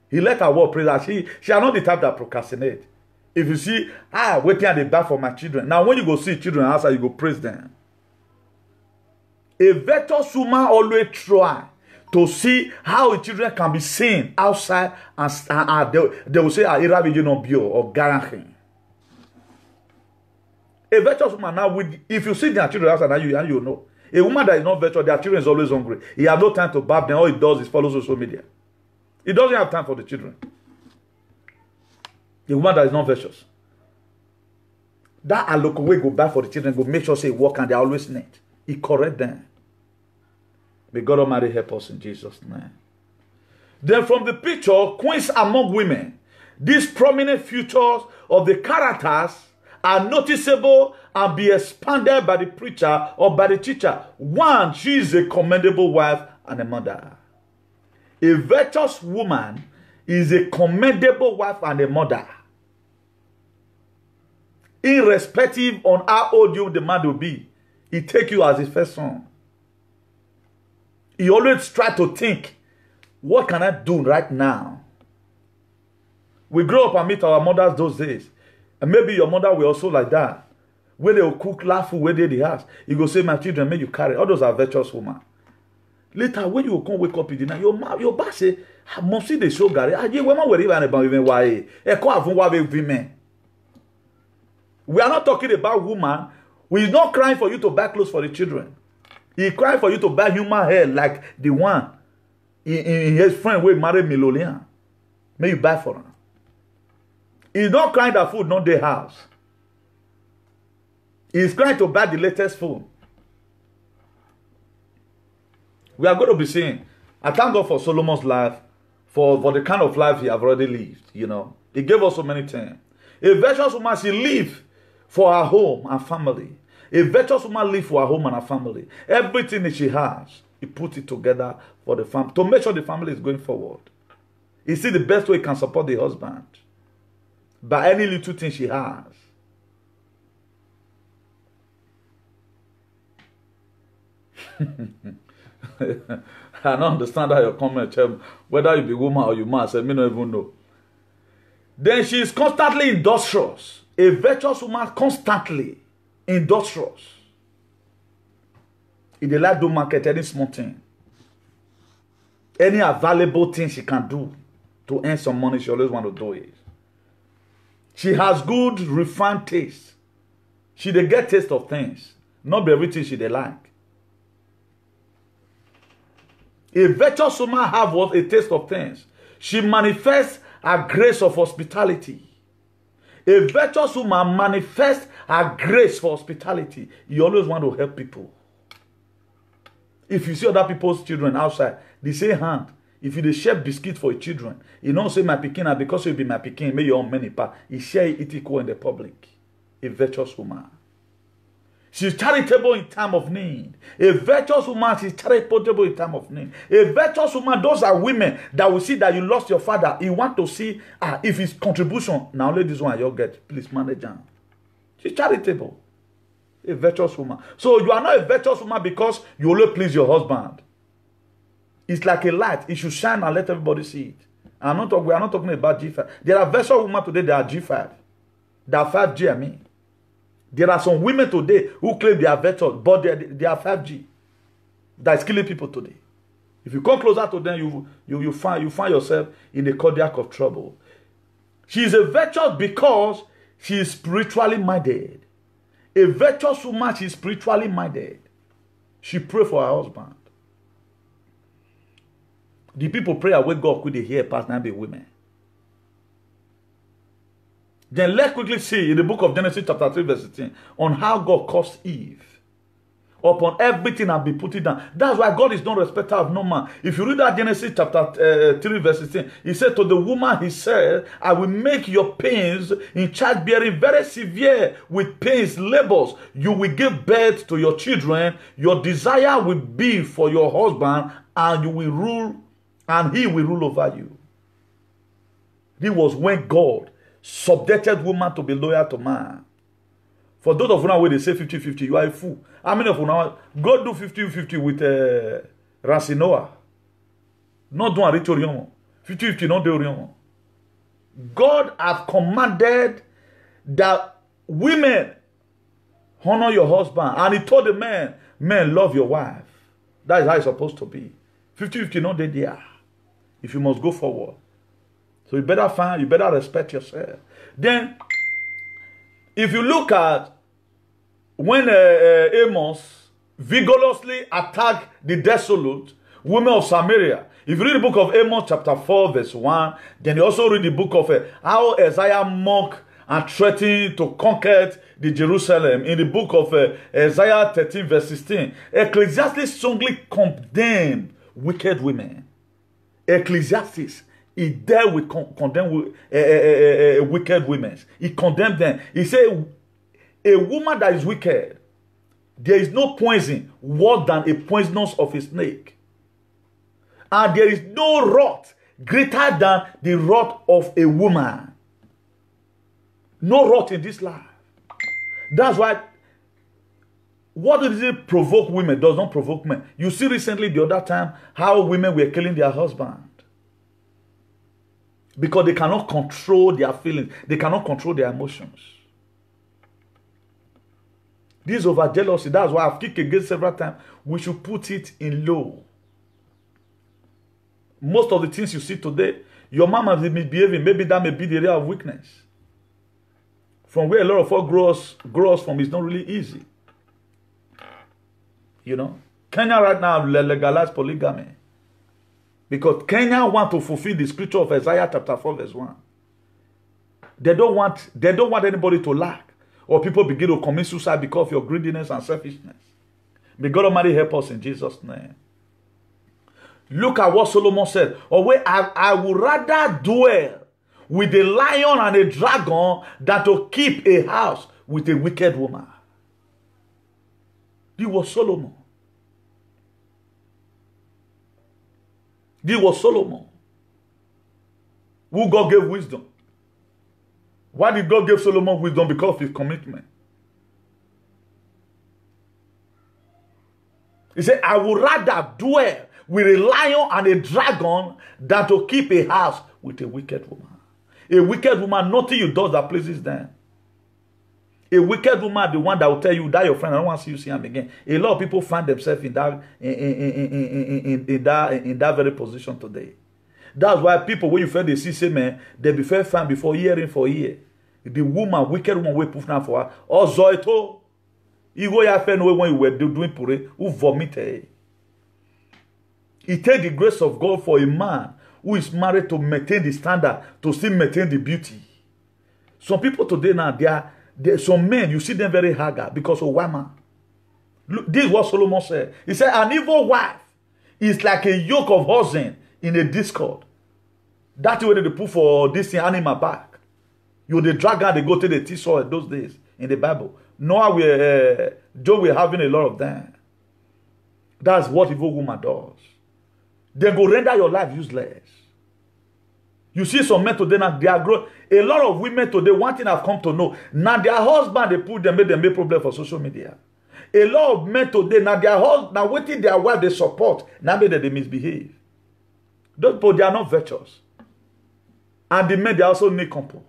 He let her work praise her. She are not the type that procrastinate. If you see, waiting at the back for my children. Now, when you go see children outside, you go praise them. A virtuous woman always try to see how the children can be seen outside, and they will say, or Garanchin. A virtuous woman now, if you see their children outside, now you know. A woman that is not virtuous, their children is always hungry. He has no time to bath them. All he does is follow social media. He doesn't have time for the children. A woman that is not virtuous. That aloko way go back for the children, go make sure say work and they are always neat. He correct them. May God Almighty help us in Jesus' name. Then from the picture, queens among women, these prominent features of the characters are noticeable and be expanded by the preacher or by the teacher. One, she is a commendable wife and a mother. A virtuous woman is a commendable wife and a mother. Irrespective on how old you the man will be, he take you as his first son. He always try to think, what can I do right now? We grow up and meet our mothers those days. And maybe your mother will also like that. Where they will cook, laugh food, where they the house. You go say, my children, may you carry. All those are virtuous women. Later, when you come wake up in the night, your boss say, mom see the show, Gary. We are not talking about woman. We are not crying for you to buy clothes for the children. He crying for you to buy human hair like the one in his friend will marry Milolian. May you buy for him. He's not crying that food, not the house. He's trying to buy the latest phone. We are going to be seeing. I thank God for Solomon's life, for the kind of life he have already lived. You know, he gave us so many things. A virtuous woman, she live for her home and family. A virtuous woman live for her home and her family. Everything that she has, he put it together for the family to make sure the family is going forward. You see the best way he can support the husband by any little thing she has. I don't understand how you comment, whether you be woman or you man. I said, me don't even know. Then she is constantly industrious. A virtuous woman constantly industrious. If they like to market any small thing, any available thing she can do to earn some money, she always want to do it. She has good refined taste. She dey get taste of things. Not everything she dey like. A virtuous woman have what? A taste of things. She manifests a grace of hospitality. A virtuous woman manifests a grace for hospitality. You always want to help people. If you see other people's children outside, they say hand. If you dey share biscuit for your children, you don't say my pikin, and because you be my pikin, may your own many part. You share it equal in the public. A virtuous woman. She's charitable in time of need. A virtuous woman, she's charitable in time of need. A virtuous woman, those are women that will see that you lost your father. You want to see if his contribution, now let this one you'll get, please manage her. She's charitable. A virtuous woman. So you are not a virtuous woman because you only please your husband. It's like a light. It should shine and let everybody see it. We are not talking about G5. There are virtuous women today that are G5. They are 5G, I mean. There are some women today who claim they are virtuous, but they are 5G. That's killing people today. If you come closer to them, you find yourself in a cardiac of trouble. She is a virtuous because she is spiritually minded. A virtuous woman, she is spiritually minded. She pray for her husband. The people pray away God could they hear past 9 be women. Then let's quickly see in the book of Genesis chapter 3 verse 16 on how God caused Eve. Upon everything and be put it down. That's why God is not respecter of no man. If you read that Genesis chapter 3 verse 16, he said to the woman, he said, I will make your pains in childbearing very severe with pains, labors. You will give birth to your children. Your desire will be for your husband and you will rule and he will rule over you. This was when God subjected woman to be loyal to man. For those of you now where they say 50-50, you are a fool. How many of you now go do 50-50 with Racinoa? Not doing Ritorion. 50-50, not doing. God has commanded that women honor your husband. And he told the men, men, love your wife. That is how it's supposed to be. 50-50, not there. If you must go forward. So you better respect yourself. Then, if you look at when Amos vigorously attacked the desolate women of Samaria, if you read the book of Amos chapter 4 verse 1, then you also read the book of how Isaiah mocked and threatened to conquer the Jerusalem. In the book of Isaiah 13 verse 16, Ecclesiastes strongly condemned wicked women. Ecclesiastes, he dealt with condemned wicked women. He condemned them. He said, A woman that is wicked, there is no poison worse than a poisonous of a snake. And there is no wrath greater than the wrath of a woman. No wrath in this life. That's why what does it provoke women does not provoke men. You see recently the other time how women were killing their husband. Because they cannot control their feelings. They cannot control their emotions. This over jealousy. That's why I've kicked against several times. We should put it in low. Most of the things you see today, your mama is misbehaving. Maybe that may be the area of weakness. From where a lot of us grows from is not really easy. You know, Kenya right now legalized polygamy. Because Kenya want to fulfill the scripture of Isaiah chapter 4 verse 1. They don't want anybody to lack. Or people begin to commit suicide because of your greediness and selfishness. May God Almighty help us in Jesus' name. Look at what Solomon said. I would rather dwell with a lion and a dragon than to keep a house with a wicked woman. This was Solomon. This was Solomon. Who God gave wisdom. Why did God give Solomon wisdom? Because of his commitment. He said, I would rather dwell with a lion and a dragon than to keep a house with a wicked woman. A wicked woman, nothing you do that pleases them. A wicked woman, the one that will tell you that your friend, I don't want to see you see him again. A lot of people find themselves in that very position today. That's why people, when you feel they see, say, man, they be fair fan before hearing for year. The woman, wicked woman, will poof now for her. Or Zoito. You go your friend when you were doing pure, who vomited. It takes the grace of God for a man who is married to maintain the standard, to still maintain the beauty. Some people today now, some men, you see them very haggard because of women. Look, this is what Solomon said. He said, an evil wife is like a yoke of oxen in a discord. That's where they put for this animal back. You the dragon, they go to the T-saw those days in the Bible. Noah, Job, we're having a lot of them. That's what evil woman does. They go render your life useless. You see some men today now, they are growing. A lot of women today, one thing I've come to know, now their husband, they put them, make them make problem for social media. A lot of men today, now their husband, now waiting their wife, they support, now make them they misbehave. Those people, they are not virtuous. And the men, they also need compo.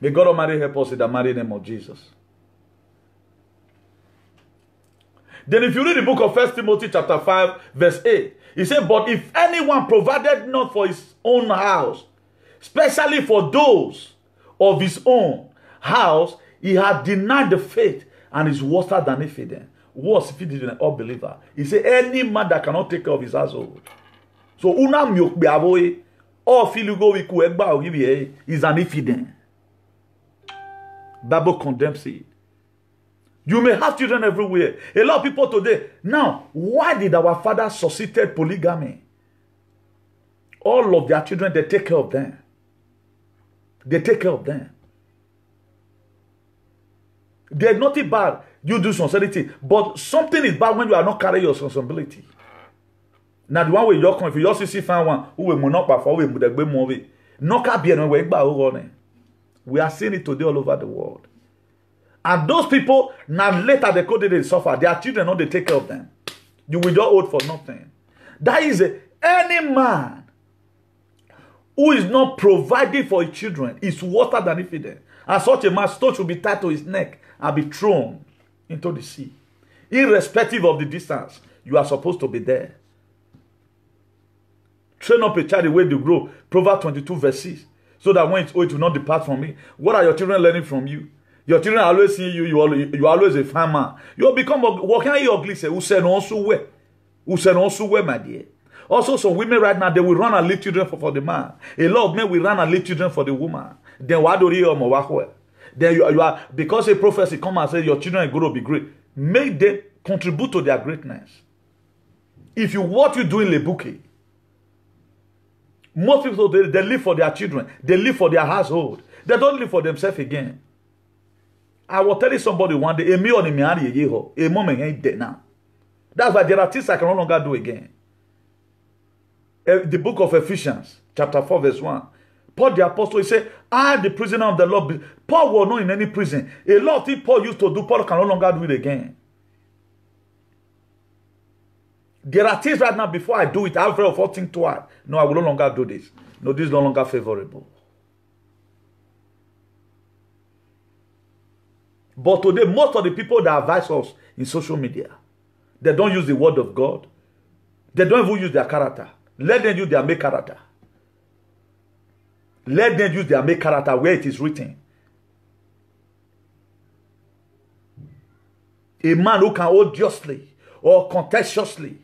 May God Almighty help us in the mighty name of Jesus. Then if you read the book of 1 Timothy chapter 5 verse 8, he said, but if anyone provided not for his own house, especially for those of his own house, he had denied the faith and is worse than infidel. Worse if he is an unbeliever. He said, any man that cannot take care of his household. So, una myok be avoy, or filugo wiku egba ogibi is an infidel. Bible condemns it. You may have children everywhere. A lot of people today. Now, why did our father suscited polygamy? All of their children, they take care of them. They take care of them. There's nothing bad. You do sincerity. But something is bad when you are not carrying your responsibility. Now, the one way you're coming, if you just see find one who will not perform, we will be moving. We are seeing it today all over the world. And those people, now later they go they suffer. Their children, not they take care of them. You will just hold for nothing. That is any man who is not providing for his children is worse than infidel. And such a man's stone should be tied to his neck and be thrown into the sea. Irrespective of the distance, you are supposed to be there. Train up a child the way to grow. Proverbs 22 verse 6. So that when it's old, it will not depart from me. What are your children learning from you? Your children are always seeing you. You are always a farmer. You will become what can you ugly say? Who said also where? Who said also where, my dear? Also, some women right now, they will run and leave children for the man. A lot of men will run and leave children for the woman. Then why do you Then you are, because a prophecy come and say your children are going to be great. Make them contribute to their greatness. If you what you do in Lebuke, Most people, they live for their children. They live for their household. They don't live for themselves again. I was telling somebody one day, a moment ain't dead now. That's why there are things I can no longer do again. The book of Ephesians, chapter 4, verse 1. Paul the apostle, he said, I, the prisoner of the Lord. Paul was not in any prison. A lot of things Paul used to do, Paul can no longer do it again. There are things right now, before I do it, I have very often think twice. No, I will no longer do this. No, this is no longer favorable. But today, most of the people that advise us in social media, they don't use the word of God. They don't even use their character. Let them use their make character. Let them use their make character where it is written. A man who can odiously or contentiously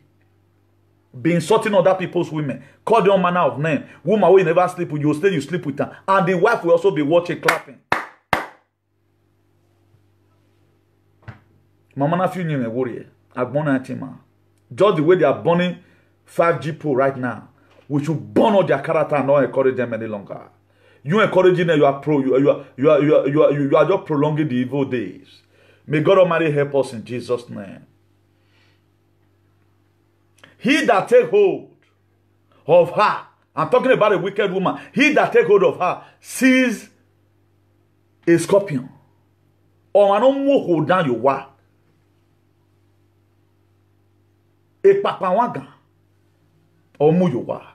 be insulting other people's women, call them all manner of name. Woman will never sleep with you, stay, you sleep with her. And the wife will also be watching, clapping. Mama na few name warrior. Just the way they are burning 5G Pro right now, we should burn out their character and not encourage them any longer. You encouraging them, you are just prolonging the evil days. May God Almighty help us in Jesus' name. He that take hold of her, I'm talking about a wicked woman. He that take hold of her sees a scorpion. Or I don't know hold down your wa. A papawaga. Or mu your wa.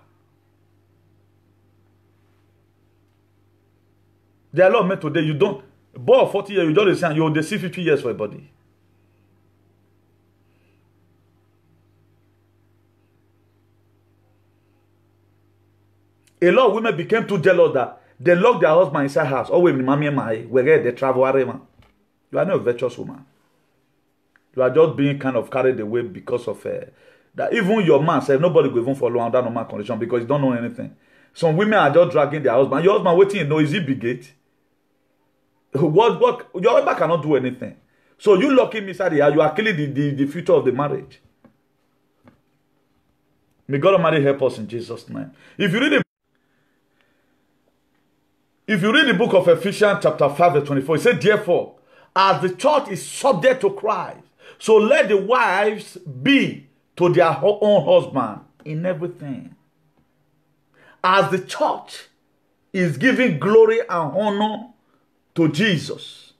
There are a lot of men today, you don't, boy of 40 years, you don't listen, you'll see 50 years for a body. A lot of women became too jealous that they locked their husband inside house. Oh, wait, mommy and my, where they travel. You are not a virtuous woman. You are just being kind of carried away because of that. Even your man said nobody will even follow under normal condition because you don't know anything. Some women are just dragging their husband. Your husband waiting, you know, is he bigot? What? Your husband cannot do anything. So you lock him inside the house, you are killing the future of the marriage. May God Almighty help us in Jesus' name. If you read the book of Ephesians chapter 5 verse 24, it says, therefore, as the church is subject to Christ, so let the wives be to their own husband in everything. As the church is giving glory and honor to Jesus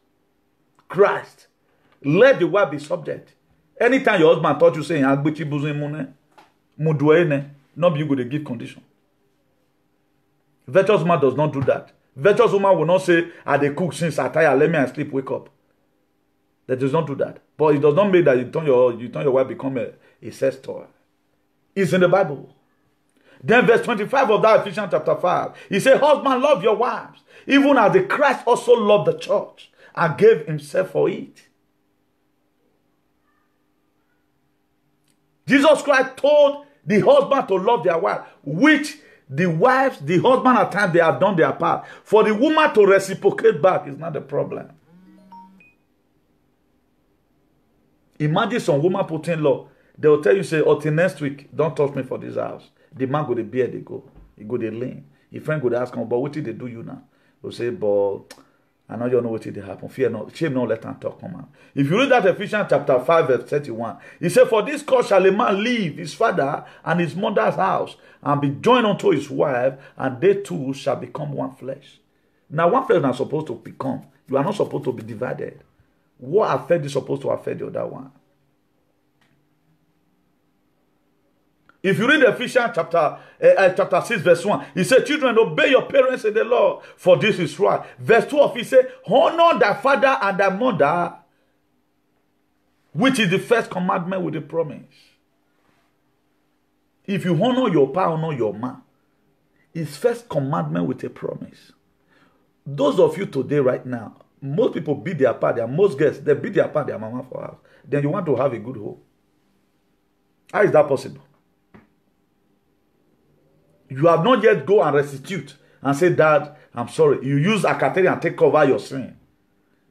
Christ, let the wife be subject. Anytime your husband taught you saying, not be you go to give condition. Virtuous man does not do that. Virtuous woman will not say, I dey cook since I tire, let me and sleep, wake up. That does not do that. But it does not mean that you turn your wife become a sex toy. It's in the Bible. Then verse 25 of that Ephesians chapter 5, he said, husband, love your wives, even as the Christ also loved the church and gave himself for it. Jesus Christ told the husband to love their wife, which the wives, the husband at times, they have done their part. For the woman to reciprocate back is not the problem. Imagine some woman putting law. They will tell you, say, until next week, don't touch me for this house. The man go the beard, they go. He go the lane. His friend go to ask him, but what did they do you now? They'll say, but I know you know what did happen. Fear not, shame not, let them talk, come out. If you read that Ephesians chapter 5, verse 31, he said, for this cause shall a man leave his father and his mother's house, and be joined unto his wife, and they two shall become one flesh. Now, one flesh is not supposed to become. You are not supposed to be divided. What affect is supposed to affect the other one. If you read Ephesians chapter 6, verse 1, he said, children, obey your parents in the Lord, for this is right. Verse 12, he said, honor thy father and thy mother, which is the first commandment with the promise. If you honor your pa, honor your ma. It's first commandment with a promise. Those of you today, right now, most people beat their pa, most guests, they beat their pa, their mama for house. Then you want to have a good home. How is that possible? You have not yet go and restitute and say, Dad, I'm sorry. You use Akateri and take cover your sin.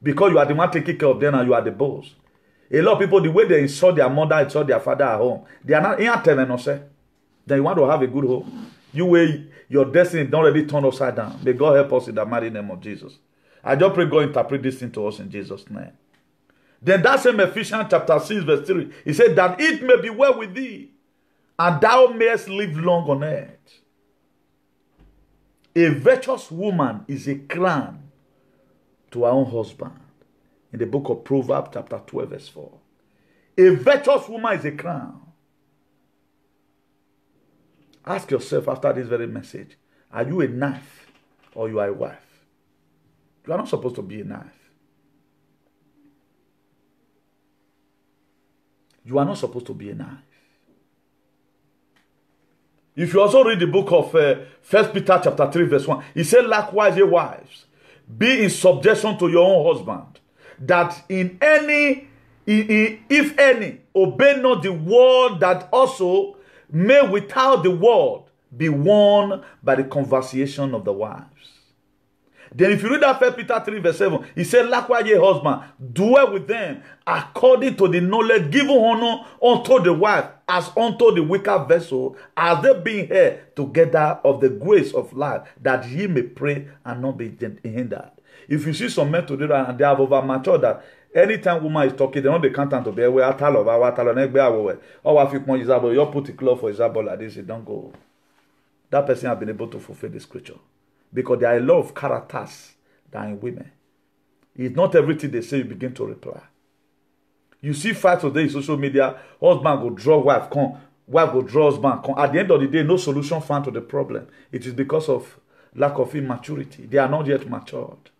Because you are the one taking care of them and you are the boss. A lot of people, the way they insult their mother, insult their father at home, they are not in telling us. Then you want to have a good home. your destiny don't already turn upside down. May God help us in the mighty name of Jesus. I just pray God interpret this thing to us in Jesus' name. Then that same Ephesians chapter 6 verse 3, he said that it may be well with thee, and thou mayest live long on earth. A virtuous woman is a crown to her own husband. In the book of Proverbs chapter 12 verse 4. A virtuous woman is a crown. Ask yourself after this very message, are you a knife or you are a wife? You are not supposed to be a knife. You are not supposed to be a knife. If you also read the book of 1 Peter chapter 3 verse 1, he said, likewise, ye wives, be in subjection to your own husband, that if any, obey not the word, that also may without the word be won by the conversation of the wives. Then if you read that 1 Peter 3 verse 7, he said, likewise ye husband, dwell with them according to the knowledge, given honor unto the wife as unto the weaker vessel, as they being here together of the grace of life, that ye may pray and not be hindered. If you see some men today and they have over matured that anytime woman is talking, they don't count to be away. You put the cloth for Isabel like this, it don't go. That person has been able to fulfill the scripture. Because there are a lot of characters that are in women. It's not everything they say you begin to reply. You see fight today in social media, husband go draw wife, wife go draw husband. At the end of the day, no solution found to the problem. It is because of lack of immaturity. They are not yet matured.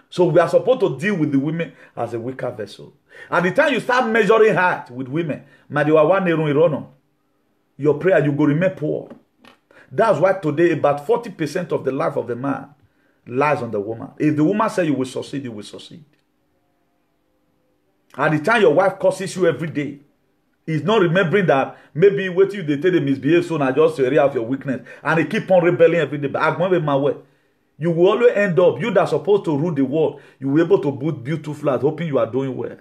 So we are supposed to deal with the women as a weaker vessel. At the time you start measuring height with women, your prayer, you go remain poor. That's why today about 40% of the life of the man lies on the woman. If the woman says you will succeed, you will succeed. At the time your wife curses you every day, he's not remembering that maybe wait till they tell them misbehave so now just area of your weakness. And they keep on rebelling every day. But my way. You will always end up, you that are supposed to rule the world, you will be able to build beautiful flats, hoping you are doing well.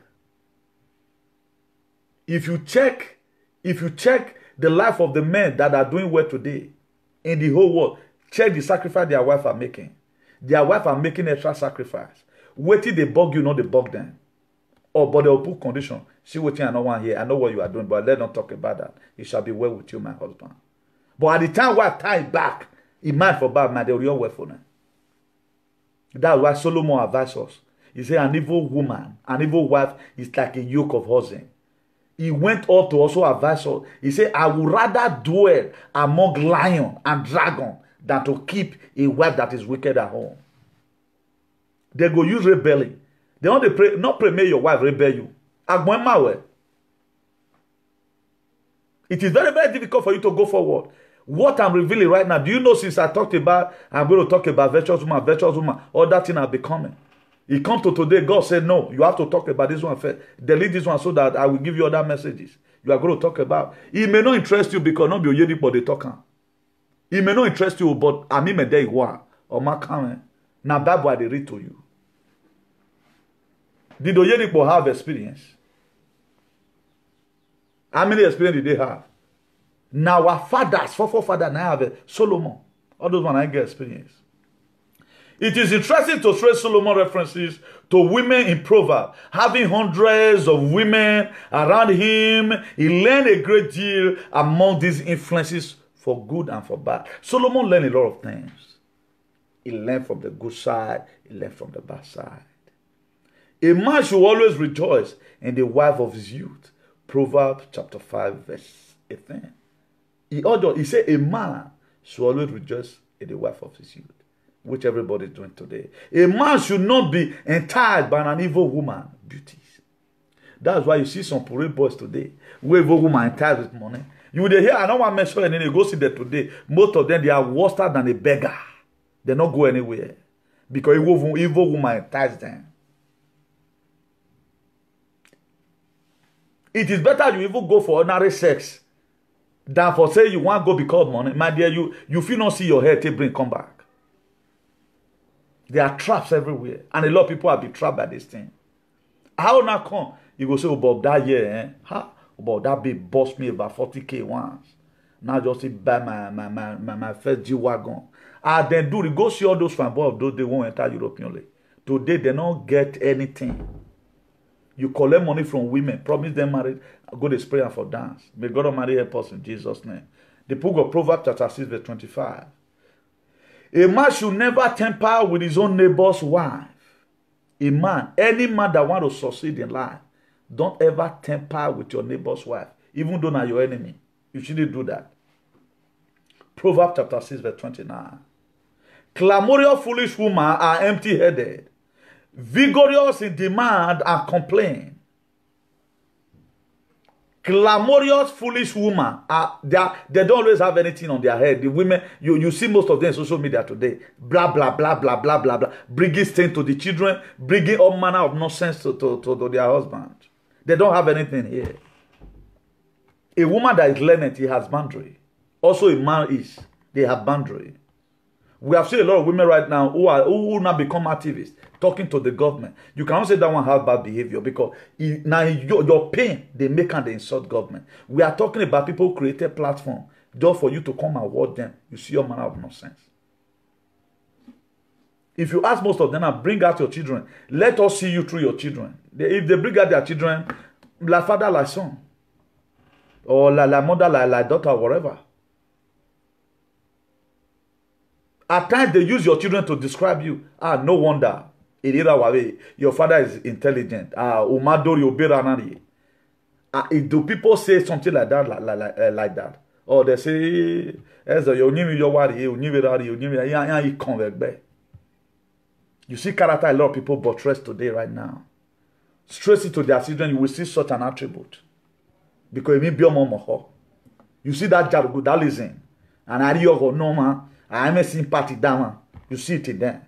If you check the life of the men that are doing well today, in the whole world, check the sacrifice their wife are making. Their wife are making extra sacrifice. Wait till they bug you, not they bug them. Or but they will put condition. See what I know one here. I know what you are doing, but let them talk about that. It shall be well with you, my husband. But at the time wife tie back, it might for bad man, they will well for them. That's why Solomon advised us. He said an evil woman, an evil wife is like a yoke of oxen. He went up to also advise us. He said, I would rather dwell among lion and dragon than to keep a wife that is wicked at home. They go use rebelling. They want to pray, not pray, may your wife rebel you. It is very, very difficult for you to go forward. What I'm revealing right now, do you know since I talked about, I'm going to talk about virtuous woman, all that thing are becoming. It come to today, God said, no, you have to talk about this one first. Delete this one so that I will give you other messages. You are going to talk about. It may not interest you because not be yedi but they talk. It may not interest you, but I mean, me or my comment. Now that why they read to you. Did the Oyedipo have experience? How many experience did they have? Now our fathers, forefathers now have Solomon. All those one I get experience. It is interesting to trace Solomon references to women in Proverbs. Having hundreds of women around him, he learned a great deal among these influences for good and for bad. Solomon learned a lot of things. He learned from the good side, he learned from the bad side. A man should always rejoice in the wife of his youth. Proverbs chapter 5 verse 18. He said a man should always rejoice in the wife of his youth, which everybody is doing today. A man should not be enticed by an evil woman beauties. That's why you see some parade boys today, where evil woman enticed with money. You will hear, I don't want to mention any, they go see that today. Most of them, they are worse than a beggar. They not go anywhere. Because evil woman enticed them. It is better you even go for ordinary sex than for say you want to go because of money. My dear, you feel not see your hair till bring come back. There are traps everywhere. And a lot of people have been trapped by this thing. How now come? You go say, about that year, About that babe bossed me about 40K once. Now just buy my first G-Wagon. And then do go see all those fanboys of those they won't enter European League. Today they don't get anything. You collect money from women, promise them marriage, go to spray for dance. May God Almighty help us in Jesus' name. The book of Proverbs chapter 6 verse 25. A man should never tamper with his own neighbor's wife. A man, any man that want to succeed in life, don't ever tamper with your neighbor's wife, even though not your enemy. You shouldn't do that. Proverbs chapter 6 verse 29. Clamorous foolish women are empty-headed, vigorous in demand and complain. Clamorous foolish women they don't always have anything on their head. The women you see most of them in social media today, blah blah blah blah blah blah blah, bringing stain to the children, bringing all manner of nonsense to their husband. They don't have anything here. A woman that is learned, he has boundary. Also a man they have boundary. We have seen a lot of women right now who now become activists, talking to the government. You cannot say that one has bad behavior because now your pain, they make and they insult government. We are talking about people who created platform just for you to come and watch them. You see your manner of nonsense. If you ask most of them, now bring out your children. Let us see you through your children. If they bring out their children, like father, like son. Or like mother, like daughter, whatever. At times they use your children to describe you. No wonder. Your father is intelligent. Do people say something like that? Like that? Or they say, you see character a lot of people buttress today right now. Straight into their children, you will see such an attribute. Because you see that listen. And I no man. I'm a sympathy down. You see it in them.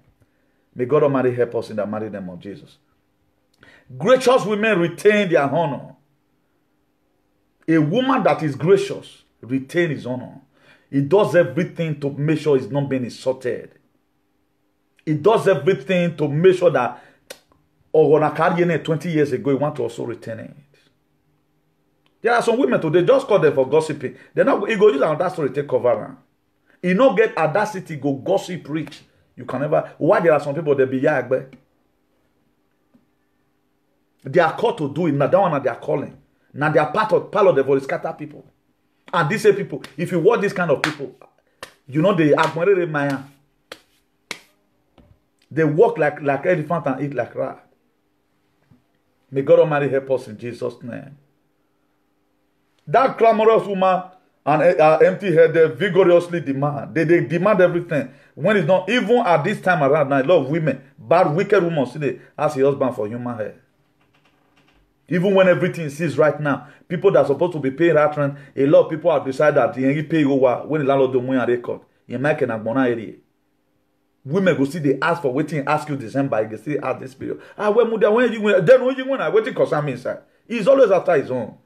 May God Almighty help us in the mighty name of Jesus. Gracious women retain their honor. A woman that is gracious retain his honor. He does everything to make sure he's not being insulted. He does everything to make sure that when I carry 20 years ago, he want to also retain it. There are some women today, just call them for gossiping. They're not, he go use another story to take cover. You not get audacity, go gossip rich. You can never. Why there are some people that be yagbe? They are called to do it. Now that one they are calling. Now they are part of the voice scatter people. And these people, if you watch this kind of people, you know they admire Maya. They walk like elephant and eat like rat. May God Almighty help us in Jesus' name. That clamorous woman and empty-headed vigorously demand. They demand everything. When it's not, even at this time around now, a lot of women, bad, wicked women, see they ask the husband for human hair. Even when everything is right now, people that are supposed to be paying that rent, a lot of people have decided that they pay over when the landlord don't win a record. You make an agbona area. Women go see they ask for waiting, ask you December, you still ask this period. When you win, then when you win, I waiting because I'm inside. He's always after his own.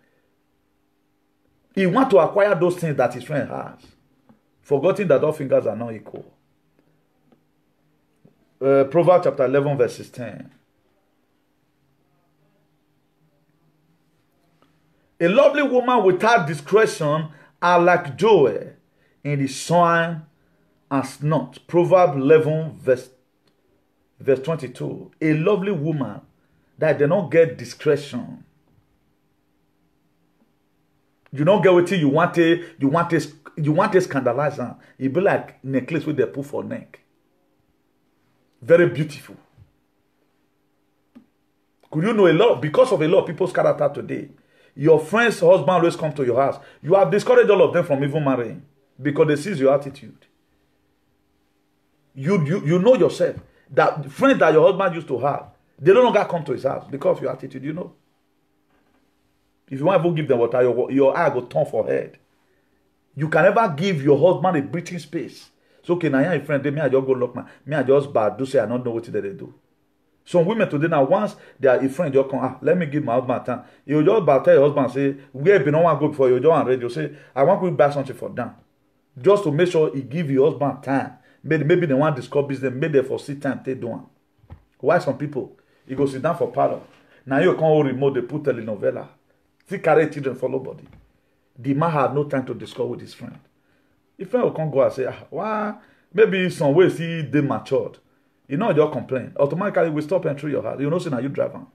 He wants to acquire those things that his friend has, forgetting that all fingers are not equal. Proverbs chapter 11 verse 16. A lovely woman without discretion are like joy in the sun and snot. Proverbs 11 verse 22. A lovely woman that they don't get discretion. You don't get what you want to scandalize her. It be like necklace with they put for neck. Very beautiful. Could you know a lot because of a lot of people's character today? Your friend's husband always come to your house. You have discouraged all of them from even marrying because they see your attitude. You know yourself that friends that your husband used to have, they no longer come to his house because of your attitude. You know. If you want to give them water, your eye will turn for head. You can never give your husband a breathing space. So, okay, now your friend, me I just go look, me I just bad, do say I don't know what they do. Some women today now, once they are a friend, you come, let me give my husband time. You just about tell your husband, say, where be no one go before you just ready. You say, I want to buy something for them. Just to make sure he give your husband time. Maybe they want to discuss business, maybe they foresee time they do one. Why some people, you go sit down for parlor. Now you can't remote, they put telenovela. See carry children follow body. the man have no time to discuss with his friend. If friend will come go and say, why? Maybe some way see they matured. You know, your complaint. Automatically, we stop entering your house. You know, so now you drive on.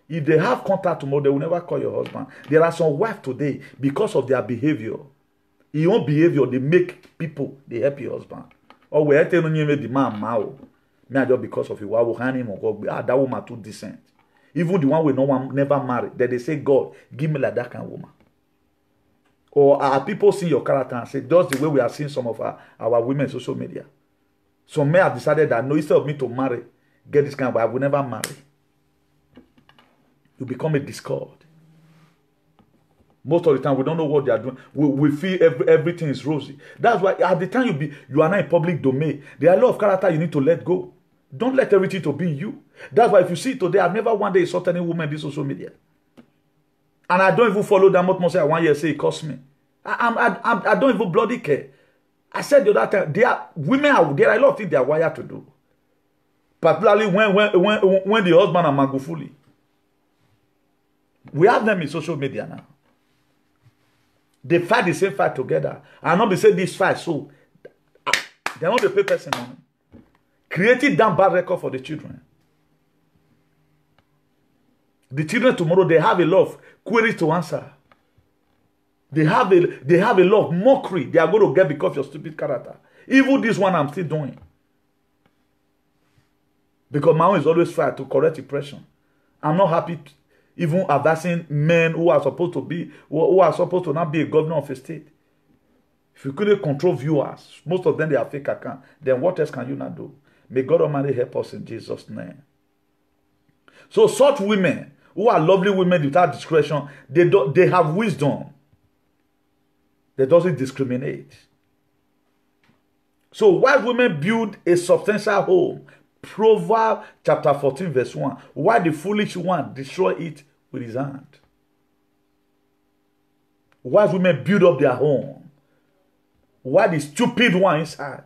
If they have contact tomorrow, they will never call your husband. There are some wives today, because of their behavior. Your own behavior, they make people, they help your husband. Or we are telling you, the man, me just because of you, I will hand him or God. That woman too decent. Even the one we no one never married, that they say, God, give me like that kind of woman. Or are people see your character and say, that's the way we are seeing some of our women on social media. Some men have decided that no, instead of me to marry, get this kind of, I will never marry. You become a discord. Most of the time, we don't know what they are doing. We feel everything is rosy. That's why at the time you are not in public domain, there are a lot of character you need to let go. Don't let everything to be you. That's why if you see today, I've never one day saw any woman in social media. And I don't even follow that much. Say 1 year say it cost me. I don't even bloody care. I said the other time, there are a lot of things they are wired to do. Particularly when the husband are magufuli. We have them in social media now. They fight the same fight together. And not be say this fight, so they're not the pay person money. Creating damn bad record for the children. The children tomorrow, they have a lot of queries to answer. They have a lot of mockery they are going to get because of your stupid character. Even this one I'm still doing. Because my own is always fight to correct impression. I'm not happy even advancing men who are supposed to not be a governor of a state. If you couldn't control viewers, most of them they are fake account, then what else can you not do? May God Almighty help us in Jesus' name. So such women who are lovely women without discretion, they have wisdom. They doesn't discriminate. So while women build a substantial home, Proverbs chapter 14 verse 1, why the foolish one destroy it with his hand. Wise women build up their home, why the stupid one inside,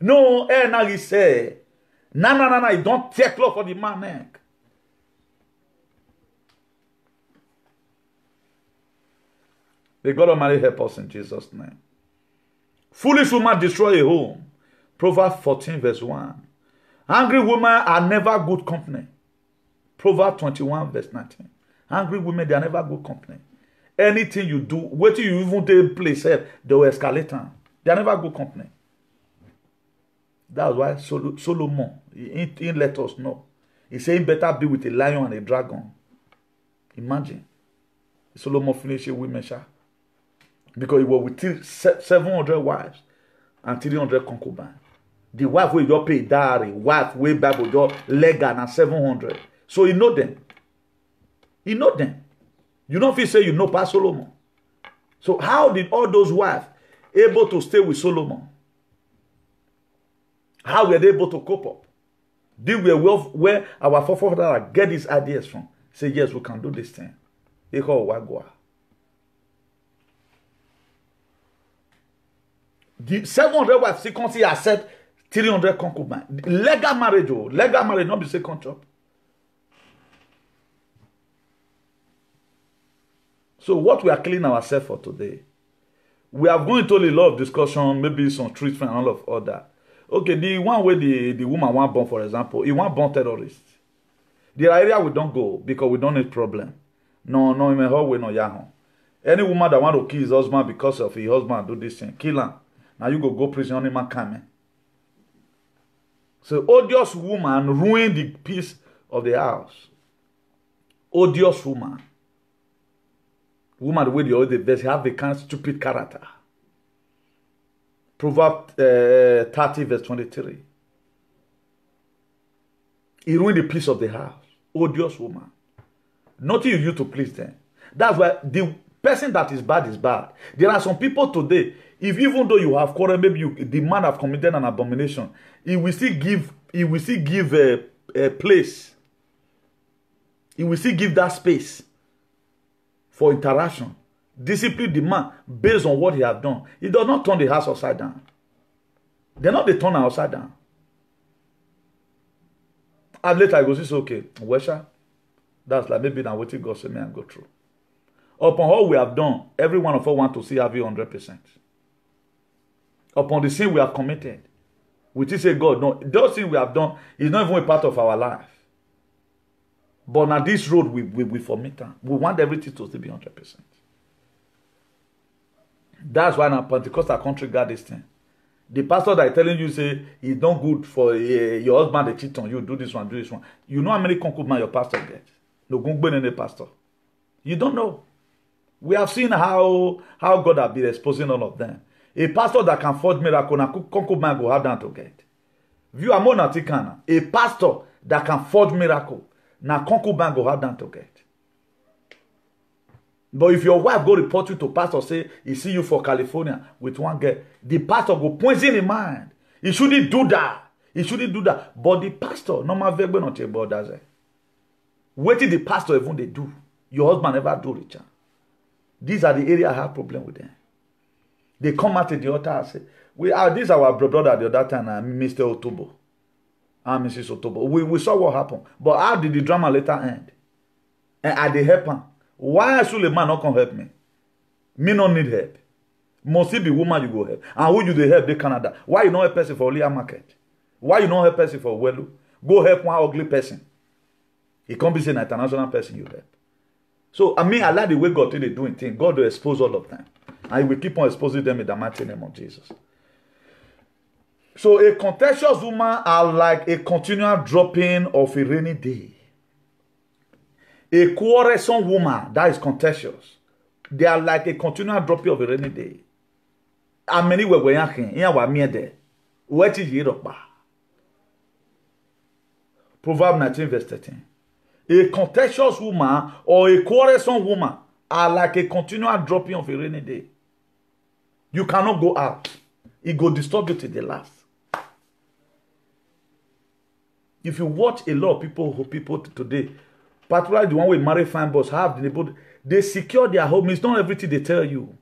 no, now he say, no, you don't take cloth for the man neck. May God Almighty help us in Jesus' name. Foolish woman destroy a home. Proverbs 14 verse 1. Angry women are never good company. Proverbs 21 verse 19. Angry women, they are never good company. Anything you do, wait till you even take place, they will escalate them. They are never good company. That's why Solomon, he let us know. He said, better be with a lion and a dragon. Imagine. Solomon finished women, because he was with 700 wives and 300 concubines. The wife will just pay dowry, wife way back will just legal and 700. So he know them. He know them. You don't feel say you know past Solomon. So how did all those wives able to stay with Solomon? How were they able to cope up? They were where our forefathers get these ideas from. Say, yes, we can do this thing. They call Wagwa. The 700 wives, see, can see accept 300 concubines. Legal marriage, not be second job. So what we are killing ourselves for today, we are going to a lot of discussion, maybe some treatment and all of other. Okay, the one where the woman want born, for example, he want born terrorist. The area we don't go because we don't need problem. No, in my whole way, no yahoo. Any woman that want to kill his husband because of his husband do this thing, kill him. Now you go prison on him and come. So odious woman ruin the peace of the house. Odious woman. Woman the way they have a kind of stupid character. Proverbs 30 verse 23. He ruined the peace of the house. Odious woman. Nothing you use to please them. That's why the person that is bad is bad. There are some people today, if even though you have quarrel, maybe the man have committed an abomination, he will still give a place. He will still give that space for interaction. Discipline the man based on what he has done. He does not turn the house upside down. They're not the turner upside down. And later I go, it's okay. Wesha, That's like maybe now what God say me and go through. Upon all we have done, every one of us want to see have you 100%. Upon the sin we have committed, we just say God, no, those things we have done is not even a part of our life. But now this road we formit. We want everything to still be 100%. That's why now Pentecostal country got this thing. The pastor that is telling you say it's not good for your husband to cheat on you, do this one, do this one. You know how many concubines your pastor gets? No gungbin any pastor. You don't know. We have seen how God has been exposing all of them. A pastor that can forge miracle, na concubine go hard down to get. View a monaticana. A pastor that can forge miracle, na concubine go hard down to get. But if your wife go report you to pastor, say he see you for California with one girl, the pastor go poison in mind. He shouldn't do that. He shouldn't do that. But the pastor, normal verbe not about that. What did the pastor even they do? Your husband never do, Richard. These are the area I have problem with them. They come out to the altar and say, this is our brother the other time, Mr. Otobo and Mrs. Otobo. We saw what happened. But how did the drama later end? And I they help him. Why should a man not come help me? Me not need help. Must it be woman you go help? And who you they help? They Canada. Why you not help person for Olia Market? Why you not help person for Welu? Go help one ugly person. He can't be saying an international person you help. So, I mean, I like the way God is doing things. God will expose all of them. And he will keep on exposing them in the mighty name of Jesus. So, a contentious woman are like a continual dropping of a rainy day. A quarrelsome woman that is contentious, they are like a continual dropping of a rainy day. And many were yanking. Here were me there. What is it? Proverbs 19 verse 13. A contentious woman or a quarrelsome woman are like a continual dropping of a rainy day. You cannot go out. It go disturb you till the last. If you watch a lot of people today, particularly the one with married fine boys, they secure their home. It's not everything they tell you.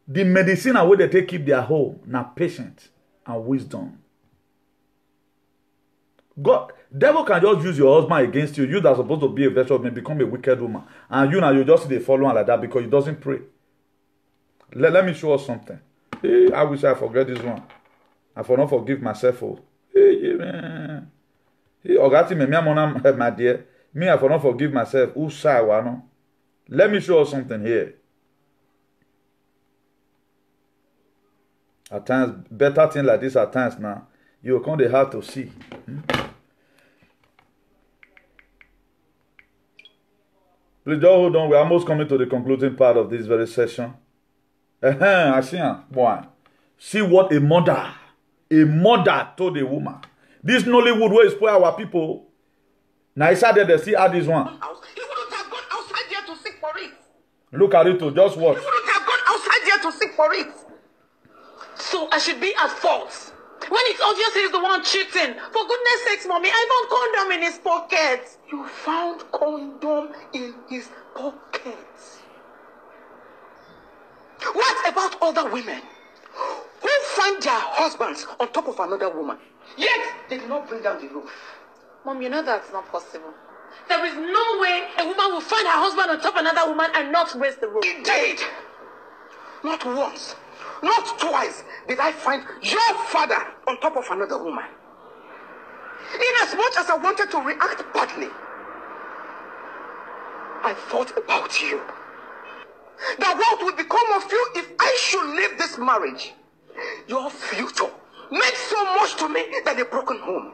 The medicine and way they take keep their home, now patience and wisdom. God, devil can just use your husband against you. You that are supposed to be a virtuous man become a wicked woman. And you now you just they follow like that because he doesn't pray. Let me show us something. Hey, I wish I forget this one. I for not forgive myself. Oh. Hey, man. Hey, my dear. Me, I for not forgive myself. Let me show us something here. At times, better things like this at times now, you will come to hard to see. Please don't hold on. We're almost coming to the concluding part of this very session. I see one. See what a mother told a woman. This Nollywood way is for our people. Now I said that they see how this one. You wouldn't have gone outside here to seek for it. Look at it to just watch. You wouldn't have gone outside here to seek for it. So I should be at fault. When it's obvious he's the one cheating. For goodness sakes, mommy, I found condom in his pocket. You found condom in his pocket. What about other women who find their husbands on top of another woman, yet they do not bring down the roof? Mom, you know that's not possible. There is no way a woman will find her husband on top of another woman and not raise the roof. Indeed. Not once, not twice did I find your father on top of another woman. In as much as I wanted to react badly, I thought about you. That what would become of you if I should leave this marriage? Your future meant so much to me than a broken home.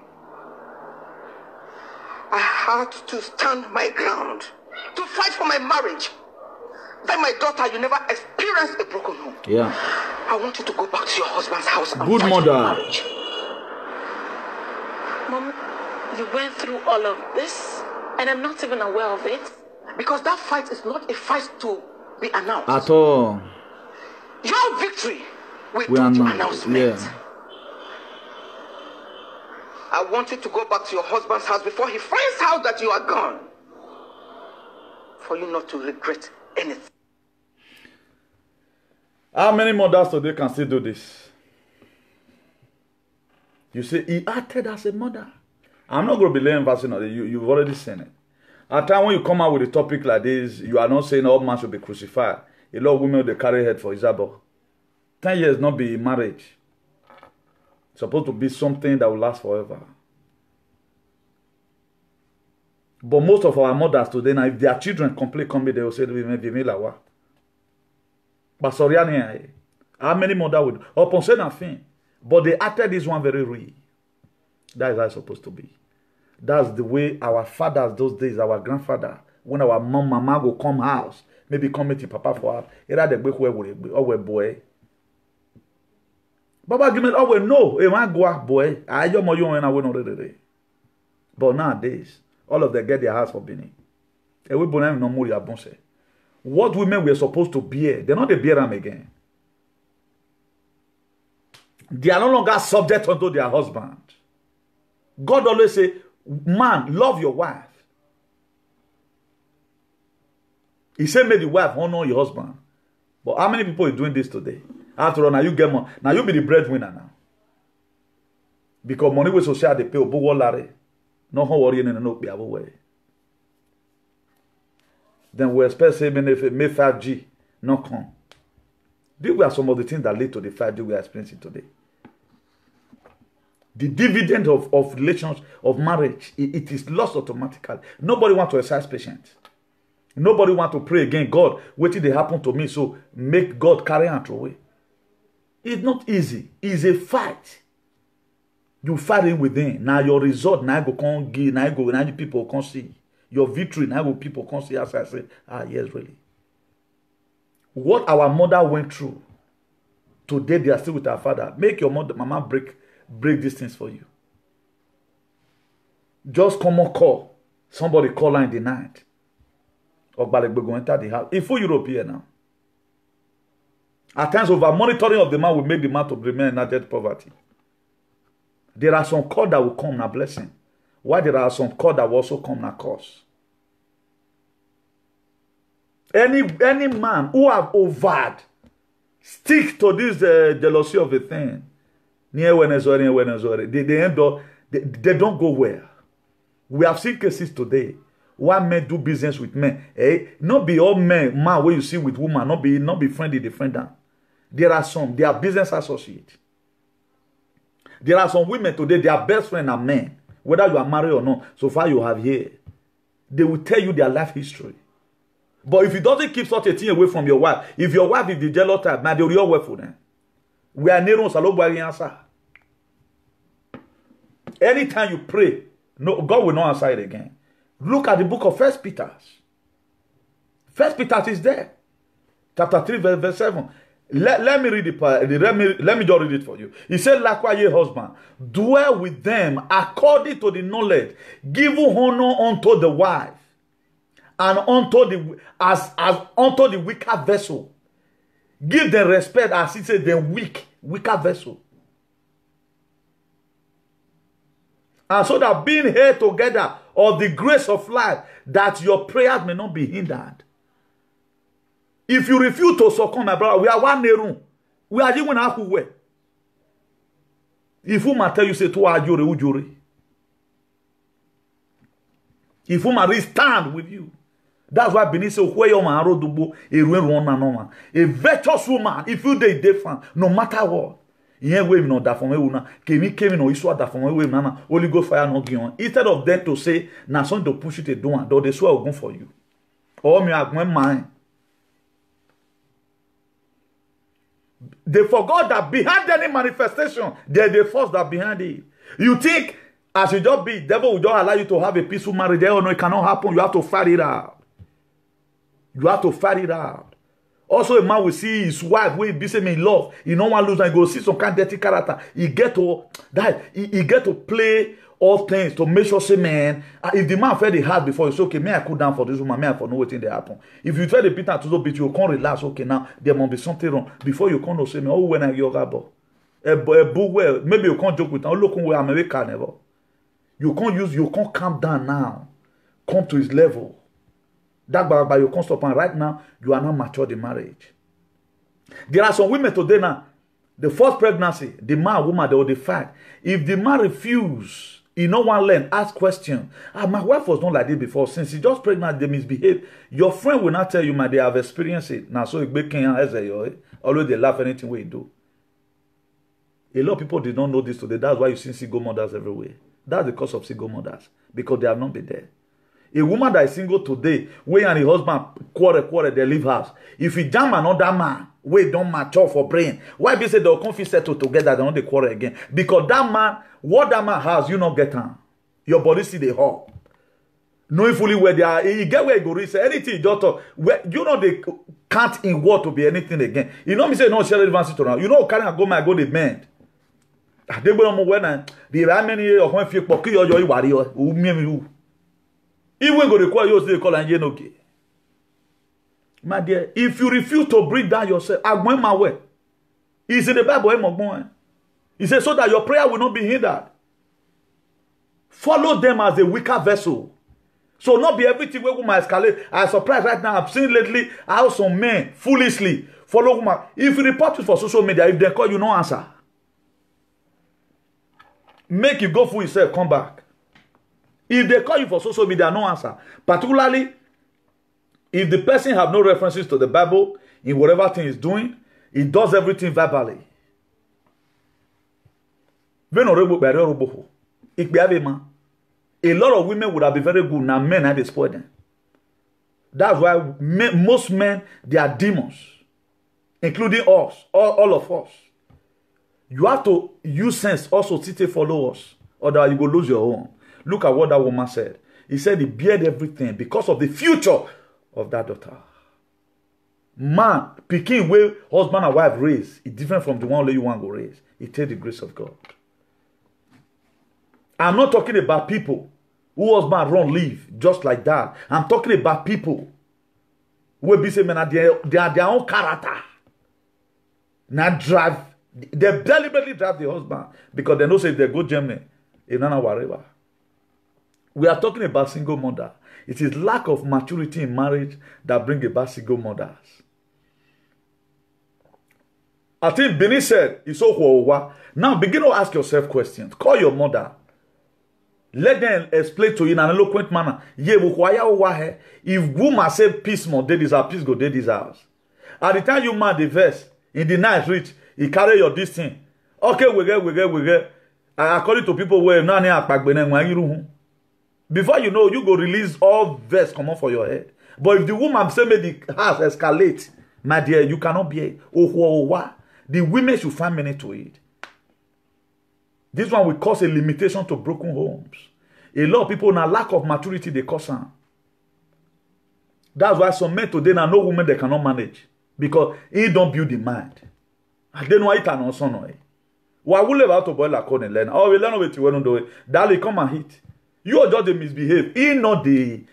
I had to stand my ground to fight for my marriage. Then my daughter, you never experienced a broken home. Yeah. I want you to go back to your husband's house and good fight mother. for marriage. Mom, you went through all of this and I'm not even aware of it. Because that fight is not a fight to be announced. At all. Your victory will do the announcement. Yeah. I want you to go back to your husband's house before he finds out that you are gone. For you not to regret anything. How many mothers today can still do this? You say he acted as a mother. I'm not going to be laying version on it. You've already seen it. At time when you come out with a topic like this, you are not saying all man should be crucified. A lot of women they carry head for Isabel. 10 years not be marriage. It's supposed to be something that will last forever. But most of our mothers today now, if their children complain, they will say, "We like what?" But sorry, how many mothers would upon say nothing? But they acted this one very real. That is how it's supposed to be. That's the way our fathers those days, our grandfather, when our mama go come house, maybe come to papa for her, either they be where boy. Baba give me always no, a man go out boy. I you and I win already. But nowadays, all of them get their house for Benin. And we bonam no more ya bonse. What women were supposed to bear, they're not the bear them again. They are no longer subject unto their husband. God always say, man, love your wife. He said, may the wife honor your husband. But how many people are doing this today? After all, now you get money. Now you be the breadwinner now. Because money will social they pay. No worry no be way. Then we expect say may 5G not come. These were some of the things that lead to the 5G we are experiencing today. The dividend of relations, of marriage, it is lost automatically. Nobody wants to exercise patience. Nobody wants to pray again. God, what did they happen to me? So make God carry on away. It's not easy. It's a fight. You fight it within. Now your result, now go can give, now the people can see. Your victory, now go people can see. As I say, yes, really. What our mother went through, today they are still with our father. Make your mama break these things for you. Just come on call. Somebody call her in the night. Or go enter the house. If full European now. At times, over monitoring of the man will make the man to remain in debt poverty. There are some calls that will come na blessing. Why there are some calls that will also come na curse. Any man who have overed, stick to this jealousy of a thing. Near Venezuela, they don't go well. We have seen cases today. Why men do business with men? Not be all man where you see with woman, not be friendly, the friend down. There are some, they are business associates. There are some women today, their best friend are men. Whether you are married or not, so far you have here. They will tell you their life history. But if you don't keep such a thing away from your wife, if your wife is the jealous type, now they will work for them. We are near answer. Anytime you pray, no, God will not answer it again. Look at the book of 1 Peter. 1 Peter is there. Chapter 3, verse 7. Let me read it. Let me just read it for you. He said, likewise, ye husband, dwell with them according to the knowledge, give honor unto the wife, and unto the as unto the weaker vessel. Give them respect as he said, the weaker vessel. And so that being here together of the grace of life, that your prayers may not be hindered. If you refuse to succumb, my brother, we are one room. We are even halfway. If you tell you say to ujure. If you stand with you. That's why Benin say where your man rodubo a virtuous woman, if you dey different, no matter what. No that from una came no issue that from we nana Holy Ghost fire no gion. Instead of them to say na son to push it down, though they swear ogun for you. Or me agwen mine. They forgot that behind any manifestation, there's the force that behind it. You think as you just be, devil will just allow you to have a peaceful marriage. Oh no, it cannot happen. You have to fight it out. You have to fight it out. Also, a man will see his wife will be saying in love. He don't want to lose and go see some kind of dirty character. He get to that. He get to play all things to make sure say, man, if the man felt the heart before, it's okay. May I cool down for this woman? May I for know what thing they happen? If you try to beat her to the beat, you can't relax. Okay, now there must be something wrong before you can't say me. Oh, when I get well, maybe you can't joke with her. Look where America never. You can't calm down now. Come to his level. That by you can't stop. And right now, you are not matured in marriage. There are some women today now. The first pregnancy, the man, woman, they will fight. If the man refuse You no one learn, ask questions. Ah, my wife was not like this before. Since she just pregnant, they misbehave. Your friend will not tell you, man, they have experienced it. Now, so always they laugh anything we do. A lot of people did not know this today. That's why you see single mothers everywhere. That's the cause of single mothers. Because they have not been there. A woman that is single today, when and her husband quarrel, they leave house. If he jam another man, we don't mature for brain. Why be say they'll come settle together, they don't they quarrel again? Because that man, what that man has, you not get on. Your body see the whole. Knowing fully where they are, you get where you go reach. Anything you just talk, where you know they can't in word to be anything again. You know me say no share advance to now. You know carry go my go the bend. They go on when the many of when few poki your warrior who me. Even go require you to call and okay. My dear, if you refuse to breathe down yourself, I'm going my way. It's in the Bible. He says so that your prayer will not be hindered. Follow them as a weaker vessel. So not be everything where woman escalate. I'm surprised right now. I've seen lately how some men foolishly follow woman. If you report it for social media, if they call you, no answer. Make you go for yourself, come back. If they call you for social media, no answer. Particularly, if the person have no references to the Bible in whatever thing he's doing, he does everything verbally. A lot of women would have been very good. Now men had to spoil them. That's why most men, they are demons. Including us, all of us. You have to use sense also to follow us. Otherwise you go lose your own. Look at what that woman said. He said he beard everything because of the future of that daughter. Man, picking where husband and wife raise is different from the one you want to raise. It takes the grace of God. I'm not talking about people who husband run leave just like that. I'm talking about people who be saying they are their own character. Not drive. They deliberately drive the husband because they know say if they go Germany, in whatever. We are talking about single mother. It is lack of maturity in marriage that brings about single mothers. I think Benny said, it's so now begin to ask yourself questions. Call your mother. Let them explain to you in an eloquent manner. If woman say peace more, they this house, peace go they this house. At the time you mark the verse, in the night reach, you carry your this thing. Okay, we get. According to people where before you know, you go release all verse come on for your head. But if the woman say make the house escalate, my dear, you cannot be the women should find meaning to it. This one will cause a limitation to broken homes. A lot of people now lack of maturity they cause them. That's why some men today now no women they cannot manage because he don't build the mind. I don't know why it can also know. Why will leave out to boil a corn and learn? Oh, we learn what you want to do. Daddy, come and hit. You are just a misbehave. He not the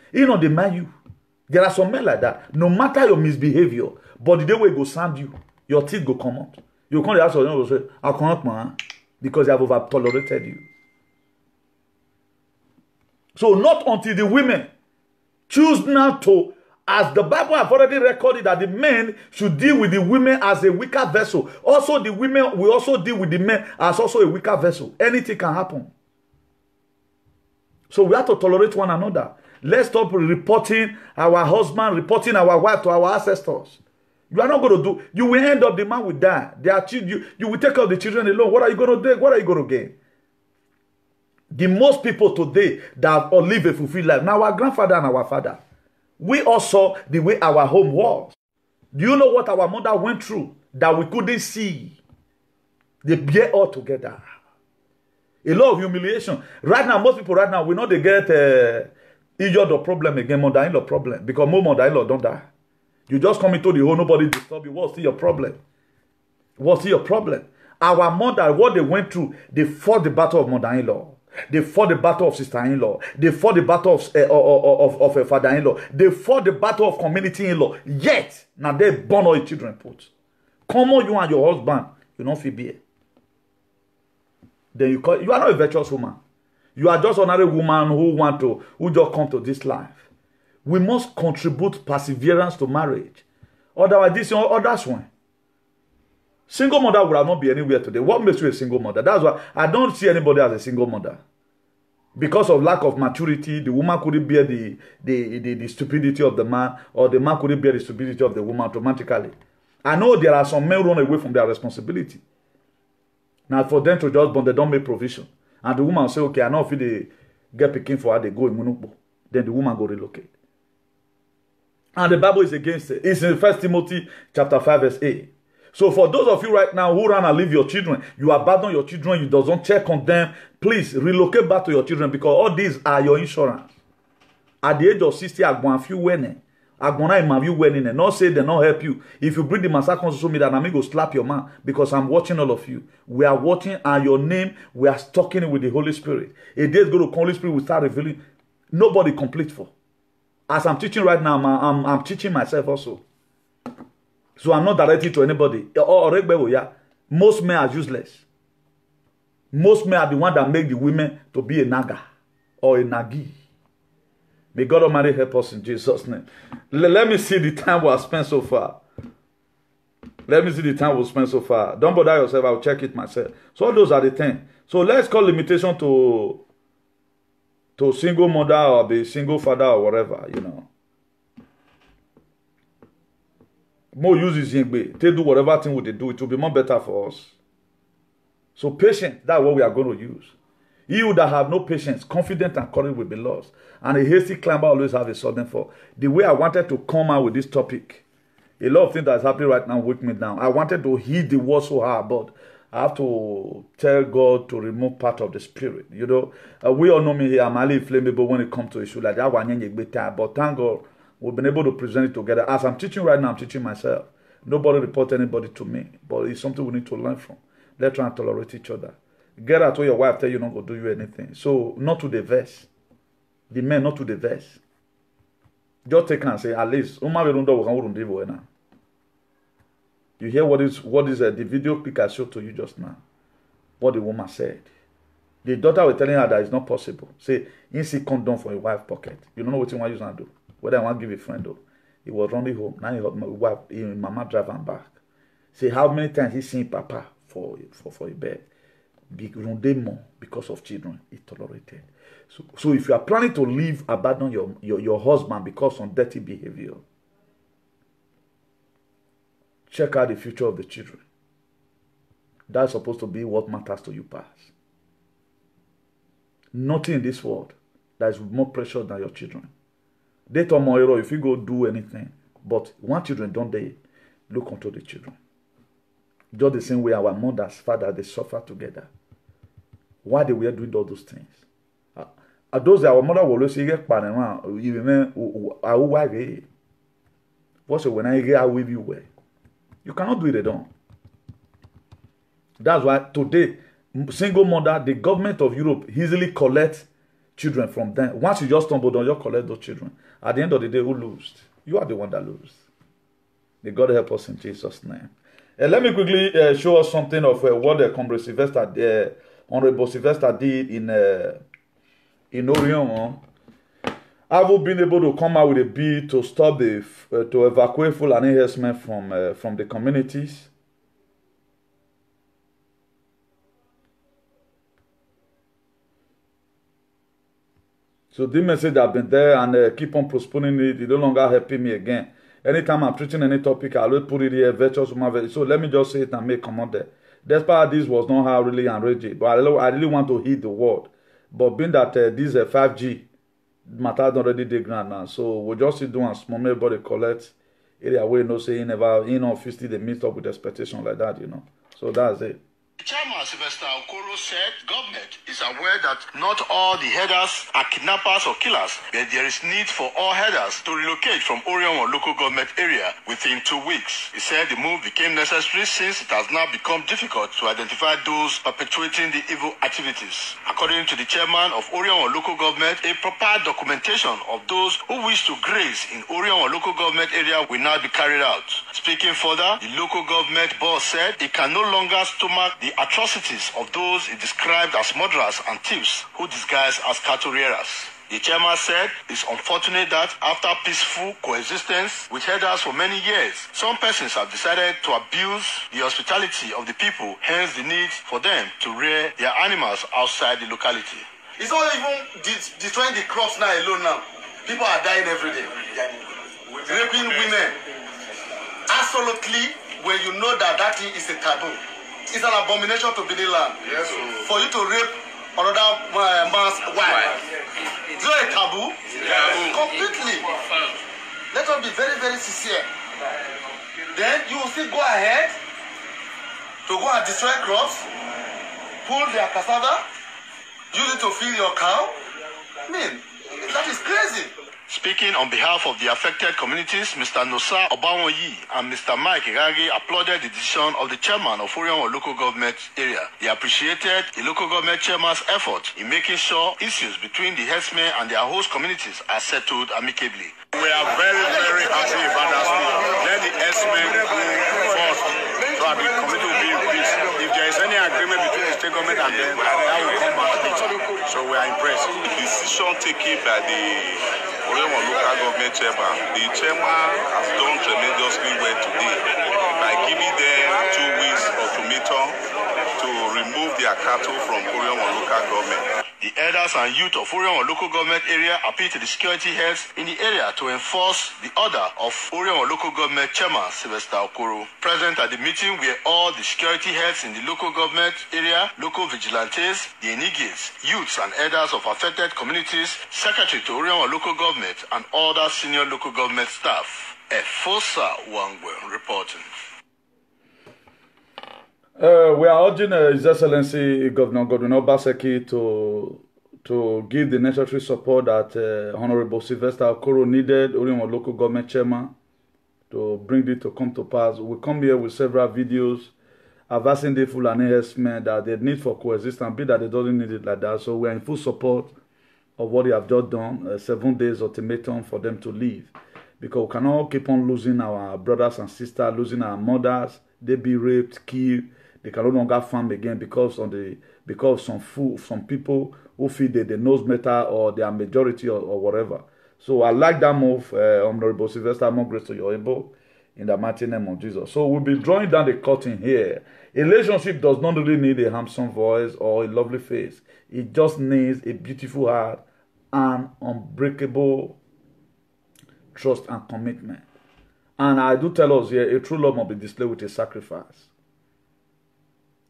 man you. There are some men like that. No matter your misbehavior, but the day we go sound you, your teeth go come out. You can't ask your say, I cannot man, because they have over tolerated you. So not until the women choose now to, as the Bible have already recorded that the men should deal with the women as a weaker vessel. Also the women will also deal with the men as also a weaker vessel. Anything can happen. So we have to tolerate one another. Let's stop reporting our husband, reporting our wife to our ancestors. You are not going to do. You will end up the man will die. You will take care of the children alone. What are you going to do? What are you going to gain? The most people today that live a fulfilled life. Now our grandfather and our father, we also the way our home was. Do you know what our mother went through that we couldn't see? They bear all together. A lot of humiliation. Right now, most people right now, we know they get injured or problem again, mother-in-law problem. Because more mother-in-law don't die. You just come into the home, nobody disturb you. What's your problem? What's your problem? Our mother, what they went through, they fought the battle of mother-in-law. They fought the battle of sister-in-law. They fought the battle of a father-in-law. They fought the battle of community-in-law. Yet, now they born all the children put. Come on, you and your husband, you don't feel beer. Then you are not a virtuous woman. You are just another woman who just come to this life. We must contribute perseverance to marriage. Otherwise, this others one. Single mother would have not be anywhere today. What makes you a single mother? That's why I don't see anybody as a single mother. Because of lack of maturity, the woman couldn't bear the stupidity of the man, or the man couldn't bear the stupidity of the woman automatically. I know there are some men run away from their responsibility. Now for them to just bond, they don't make provision. And the woman will say, okay, I know if they get picking for her, they go in Munupo. Then the woman go relocate. And the Bible is against it. It's in 1 Timothy chapter 5 verse 8. So for those of you right now who run and leave your children, you abandon your children, you don't check on them, please relocate back to your children, because all these are your insurance. At the age of 60, I'm going to feel winning. I'm going to have you winning. Not say they not help you. If you bring the massacre on social media, I'm going to slap your man, because I'm watching all of you. We are watching, and your name, we are talking with the Holy Spirit. A day go to Holy Spirit will start revealing. Nobody complete for. As I'm teaching right now, I'm teaching myself also. So I'm not directed to anybody. Most men are useless. Most men are the one that make the women to be a naga or a nagi. May God Almighty help us in Jesus' name. Let me see the time we have spent so far. Let me see the time we've spent so far. Don't bother yourself. I'll check it myself. So all those are the things. So let's call limitation to single mother or be single father or whatever, you know. More use is they do whatever thing they do, it will be more better for us. So patience, that's what we are going to use. You that have no patience, confident and courage will be lost. And a hasty climber always have a sudden fall. The way I wanted to come out with this topic, a lot of things that's happening right now with me down. I wanted to heed the word so hard, but I have to tell God to remove part of the spirit. You know, we all know me here. I'm highly inflammable when it comes to issue like that. But thank God, we've been able to present it together. As I'm teaching right now, I'm teaching myself. Nobody report anybody to me, but it's something we need to learn from. Let's try and tolerate each other. Get out where your wife tell you not going to do you anything. So, not to the verse. The men, not to the verse. Just take and say, at least, you hear what is the video clip I showed to you just now? What the woman said. The daughter was telling her that it's not possible. Say, you see condom for your wife's pocket. You don't know what you want to use and do. Whether I want to give a friend though. He was running home. Now he had my wife, mama drive him back. Say how many times he seen papa for a bed. Because of children, he tolerated. So if you are planning to leave, abandon your husband because of dirty behavior, check out the future of the children. That's supposed to be what matters to you past. Nothing in this world that is more precious than your children. They told Moiro, if you go do anything, but one children don't they look onto the children. Just the same way our mothers, fathers, they suffer together. Why they were doing all those things? Those our mother will always say, what's when I get with you where? You cannot do it at all. That's why today, single mother, the government of Europe easily collects children from them. Once you just stumble down, you collect those children. At the end of the day, who lost? You are the one that loses. May God help us in Jesus' name. Let me quickly show us something of what the Comrade Sylvester, Honorable Sylvester did in Orion. Have we been able to come out with a bill to stop to evacuate Fulani herdsmen from the communities? So the message have been there and keep on postponing it. It no longer helping me again. Anytime I'm preaching any topic, I always put it here, virtuous woman. So let me just say it and make comment there. Despite this was not how really enraging, but I really want to heed the word. But being that this 5G matter already the ground now, so we'll just sit down and small everybody collect area where no say never officially they meet up with expectation like that, you know. So that's it. Chairman Sylvester Okoro said government is aware that not all the headers are kidnappers or killers, but there is need for all headers to relocate from Orion or local government area within 2 weeks. He said the move became necessary since it has now become difficult to identify those perpetuating the evil activities. According to the chairman of Orion or local government, a proper documentation of those who wish to graze in Orion or local government area will now be carried out. Speaking further, the local government boss said it can no longer stomach the atrocities of those he described as murderers and thieves who disguise as cattle rearers. The chairman said it's unfortunate that after peaceful coexistence with herders for many years, some persons have decided to abuse the hospitality of the people, hence the need for them to rear their animals outside the locality. It's not even destroying the crops now alone now. People are dying every day. Raping women. Absolutely, when you know that that thing is a taboo. It's an abomination to Benin land. Yes. For you to rape another man's wife. Is it a taboo? Yeah. Completely. Let us be very, very sincere. Then you will still go ahead to go and destroy crops, pull their cassava, use it to feed your cow. I mean, that is crazy. Speaking on behalf of the affected communities, Mr. Nosa Obawoyi and Mr. Mike Iragi applauded the decision of the chairman of Orion local government area. They appreciated the local government chairman's effort in making sure issues between the herdsmen and their host communities are settled amicably. We are very, very happy about that. Let the herdsmen go forth so that the community will be in peace. If there is any agreement between the state government and them, that will come back. So we are impressed. The decision taken by the Orion local government chairman, the chairman has done tremendously well today by giving them 2 weeks ultimatum to remove their cattle from Orion local government. The elders and youth of Orion local government area appeal to the security heads in the area to enforce the order of Orion local government chairman Sylvester Okoro. Present at the meeting were all the security heads in the local government area, local vigilantes, the enigies, youths and elders of affected communities, secretary to Orion local government and other senior local government staff. Efosa Wangwe reporting. We are urging His Excellency Governor Godwin Obaseki to give the necessary support that Honorable Sylvester Okoro needed, Orion local government chairman, to bring it to come to pass. We come here with several videos advising the Fulani herdsmen that they need for coexistence, be that they don't need it like that. So we are in full support of what they have just done, 7 days ultimatum for them to leave. Because we cannot keep on losing our brothers and sisters, losing our mothers. They be raped, killed. They can no longer farm again because some people who feel that they knows better or they are majority or whatever. So I like that move, Honorable Sylvester. More grace to your able in the mighty name of Jesus. So we'll be drawing down the curtain here. A relationship does not really need a handsome voice or a lovely face. It just needs a beautiful heart and unbreakable trust and commitment. And I do tell us here, a true love must be displayed with a sacrifice.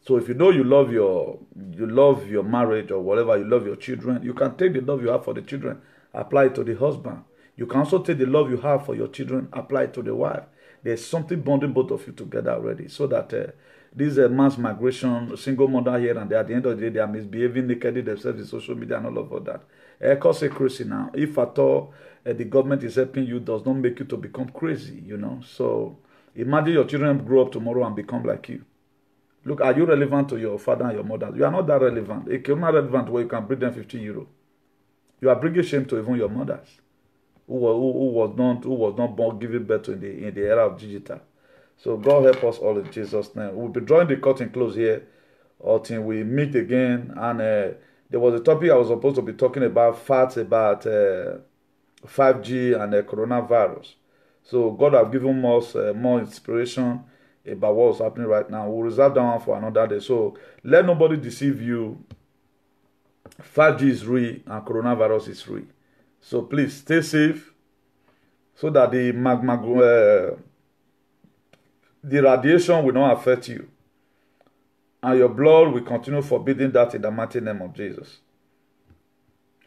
So if you know you love your marriage or whatever, you love your children, you can take the love you have for the children, apply it to the husband. You can also take the love you have for your children, apply it to the wife. There's something bonding both of you together already, so that this mass migration, single mother here and there, at the end of the day, they are misbehaving nakedly themselves in social media and all of that. Cause a crazy now. If at all the government is helping you, does not make you to become crazy, you know. So imagine your children grow up tomorrow and become like you. Look, are you relevant to your father and your mother? You are not that relevant. If you're not relevant where you can bring them 50 euro. You are bringing shame to even your mothers, who was not born giving birth to in the era of digital. So God help us all in Jesus' name. We'll be drawing the curtain close here until we meet again. And there was a topic I was supposed to be talking about, facts about 5G and coronavirus. So God have given us more inspiration about what's happening right now. We'll reserve that one for another day. So let nobody deceive you. 5G is real and coronavirus is real. So please stay safe so that the radiation will not affect you. And your blood will continue forbidding that in the mighty name of Jesus.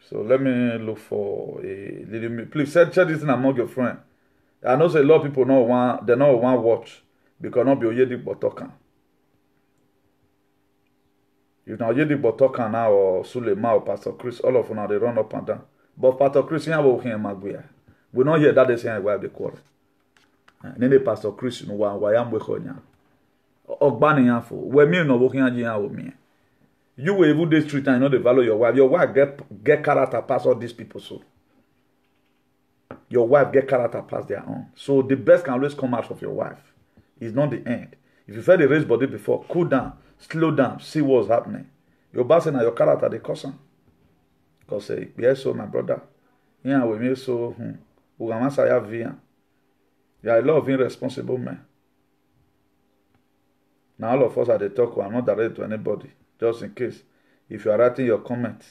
So let me look for a little. Please share this in among your friends. I know a lot of people they don't want to watch because not be Oyedi Botokan. If now Oyedi Botokan now or Sulema or Pastor Chris, all of them now they run up and down. But Pastor Chris here will hear Maguire. We don't hear that they say why they quarrel. Then Pastor Chris no why am we konya. Ogbani yafo. We me no working aji o me. You will even this street and you know the value of your wife. Your wife get character past all these people so. Your wife get character past their own. So the best can always come out of your wife. It's not the end. If you felt the raised body before, cool down, slow down, see what's happening. Your boss and your character they cause them. Because say, yes, so my brother. Yeah, we may so Ugamasaya via. You are a lot of irresponsible men. Now all of us at the talk, we are not directed to anybody. Just in case. If you are writing your comment,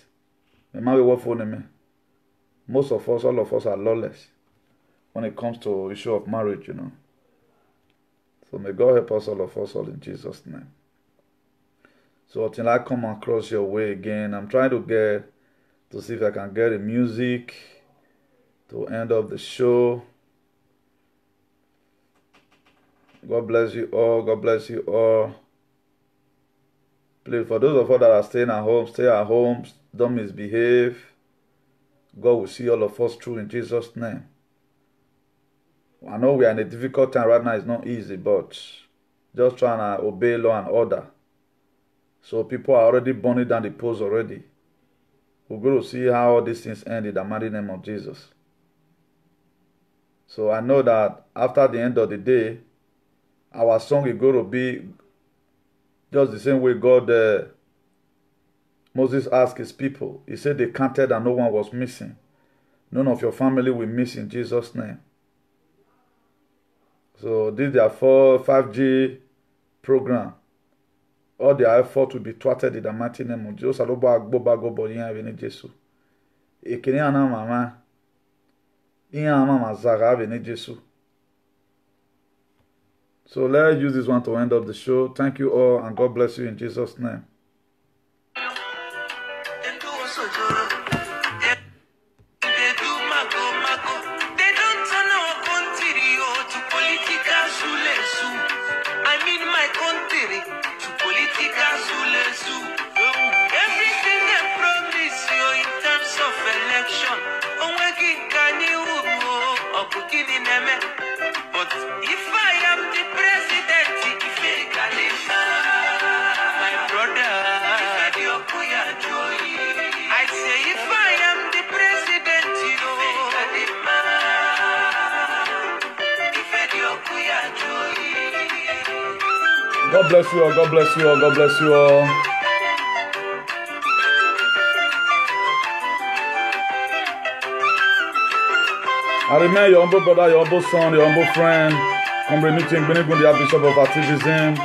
Most of us, all of us are lawless when it comes to issue of marriage, you know. So may God help us, all of us, all in Jesus' name. So until I come across your way again, I'm trying to see if I can get the music to end up the show. God bless you all. God bless you all. Please, for those of us that are staying at home, stay at home. Don't misbehave. God will see all of us through in Jesus' name. I know we are in a difficult time right now. It's not easy, but just trying to obey law and order. So people are already burning down the post already. We're going to see how all these things end in the mighty name of Jesus. So I know that after the end of the day, our song is going to be just the same way God, Moses asked his people. He said they counted and no one was missing. None of your family will miss in Jesus' name. So this is their 5G program. All their effort will be thwarted in the mighty name of Jesus. So let's use this one to end up the show. Thank you all and God bless you in Jesus' name. But if I am the president, my brother, I say if I am the president, God bless you all, God bless you all, God bless you all. I remain your humble brother, your humble son, your humble friend, Comprehensive the Bishop of Activism.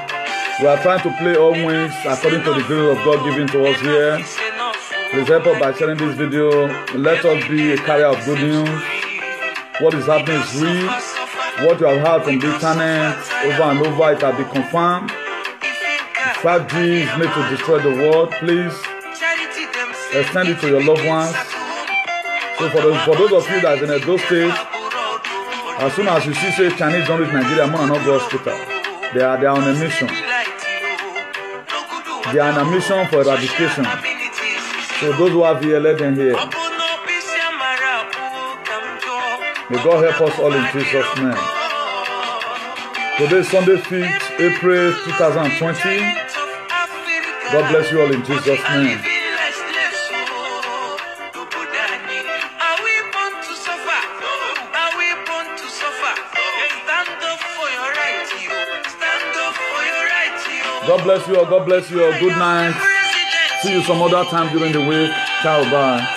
We are trying to play all wins according to the grace of God given to us here. Please help us by sharing this video. Let us be a carrier of good news. What is happening is real. What you have heard from the internet over and over, it has been confirmed. 5G is made to destroy the world. Please extend it to your loved ones. So for those of you that are in a Edo State, as soon as you see say Chinese don't reach Nigeria, I'm not go hospital. They are on a mission. They are on a mission for eradication. So those who are here, let them hear. May God help us all in Jesus' name. Today is Sunday 5th April 2020. God bless you all in Jesus' name. God bless you all. God bless you all. Good night. See you some other time during the week. Ciao, bye.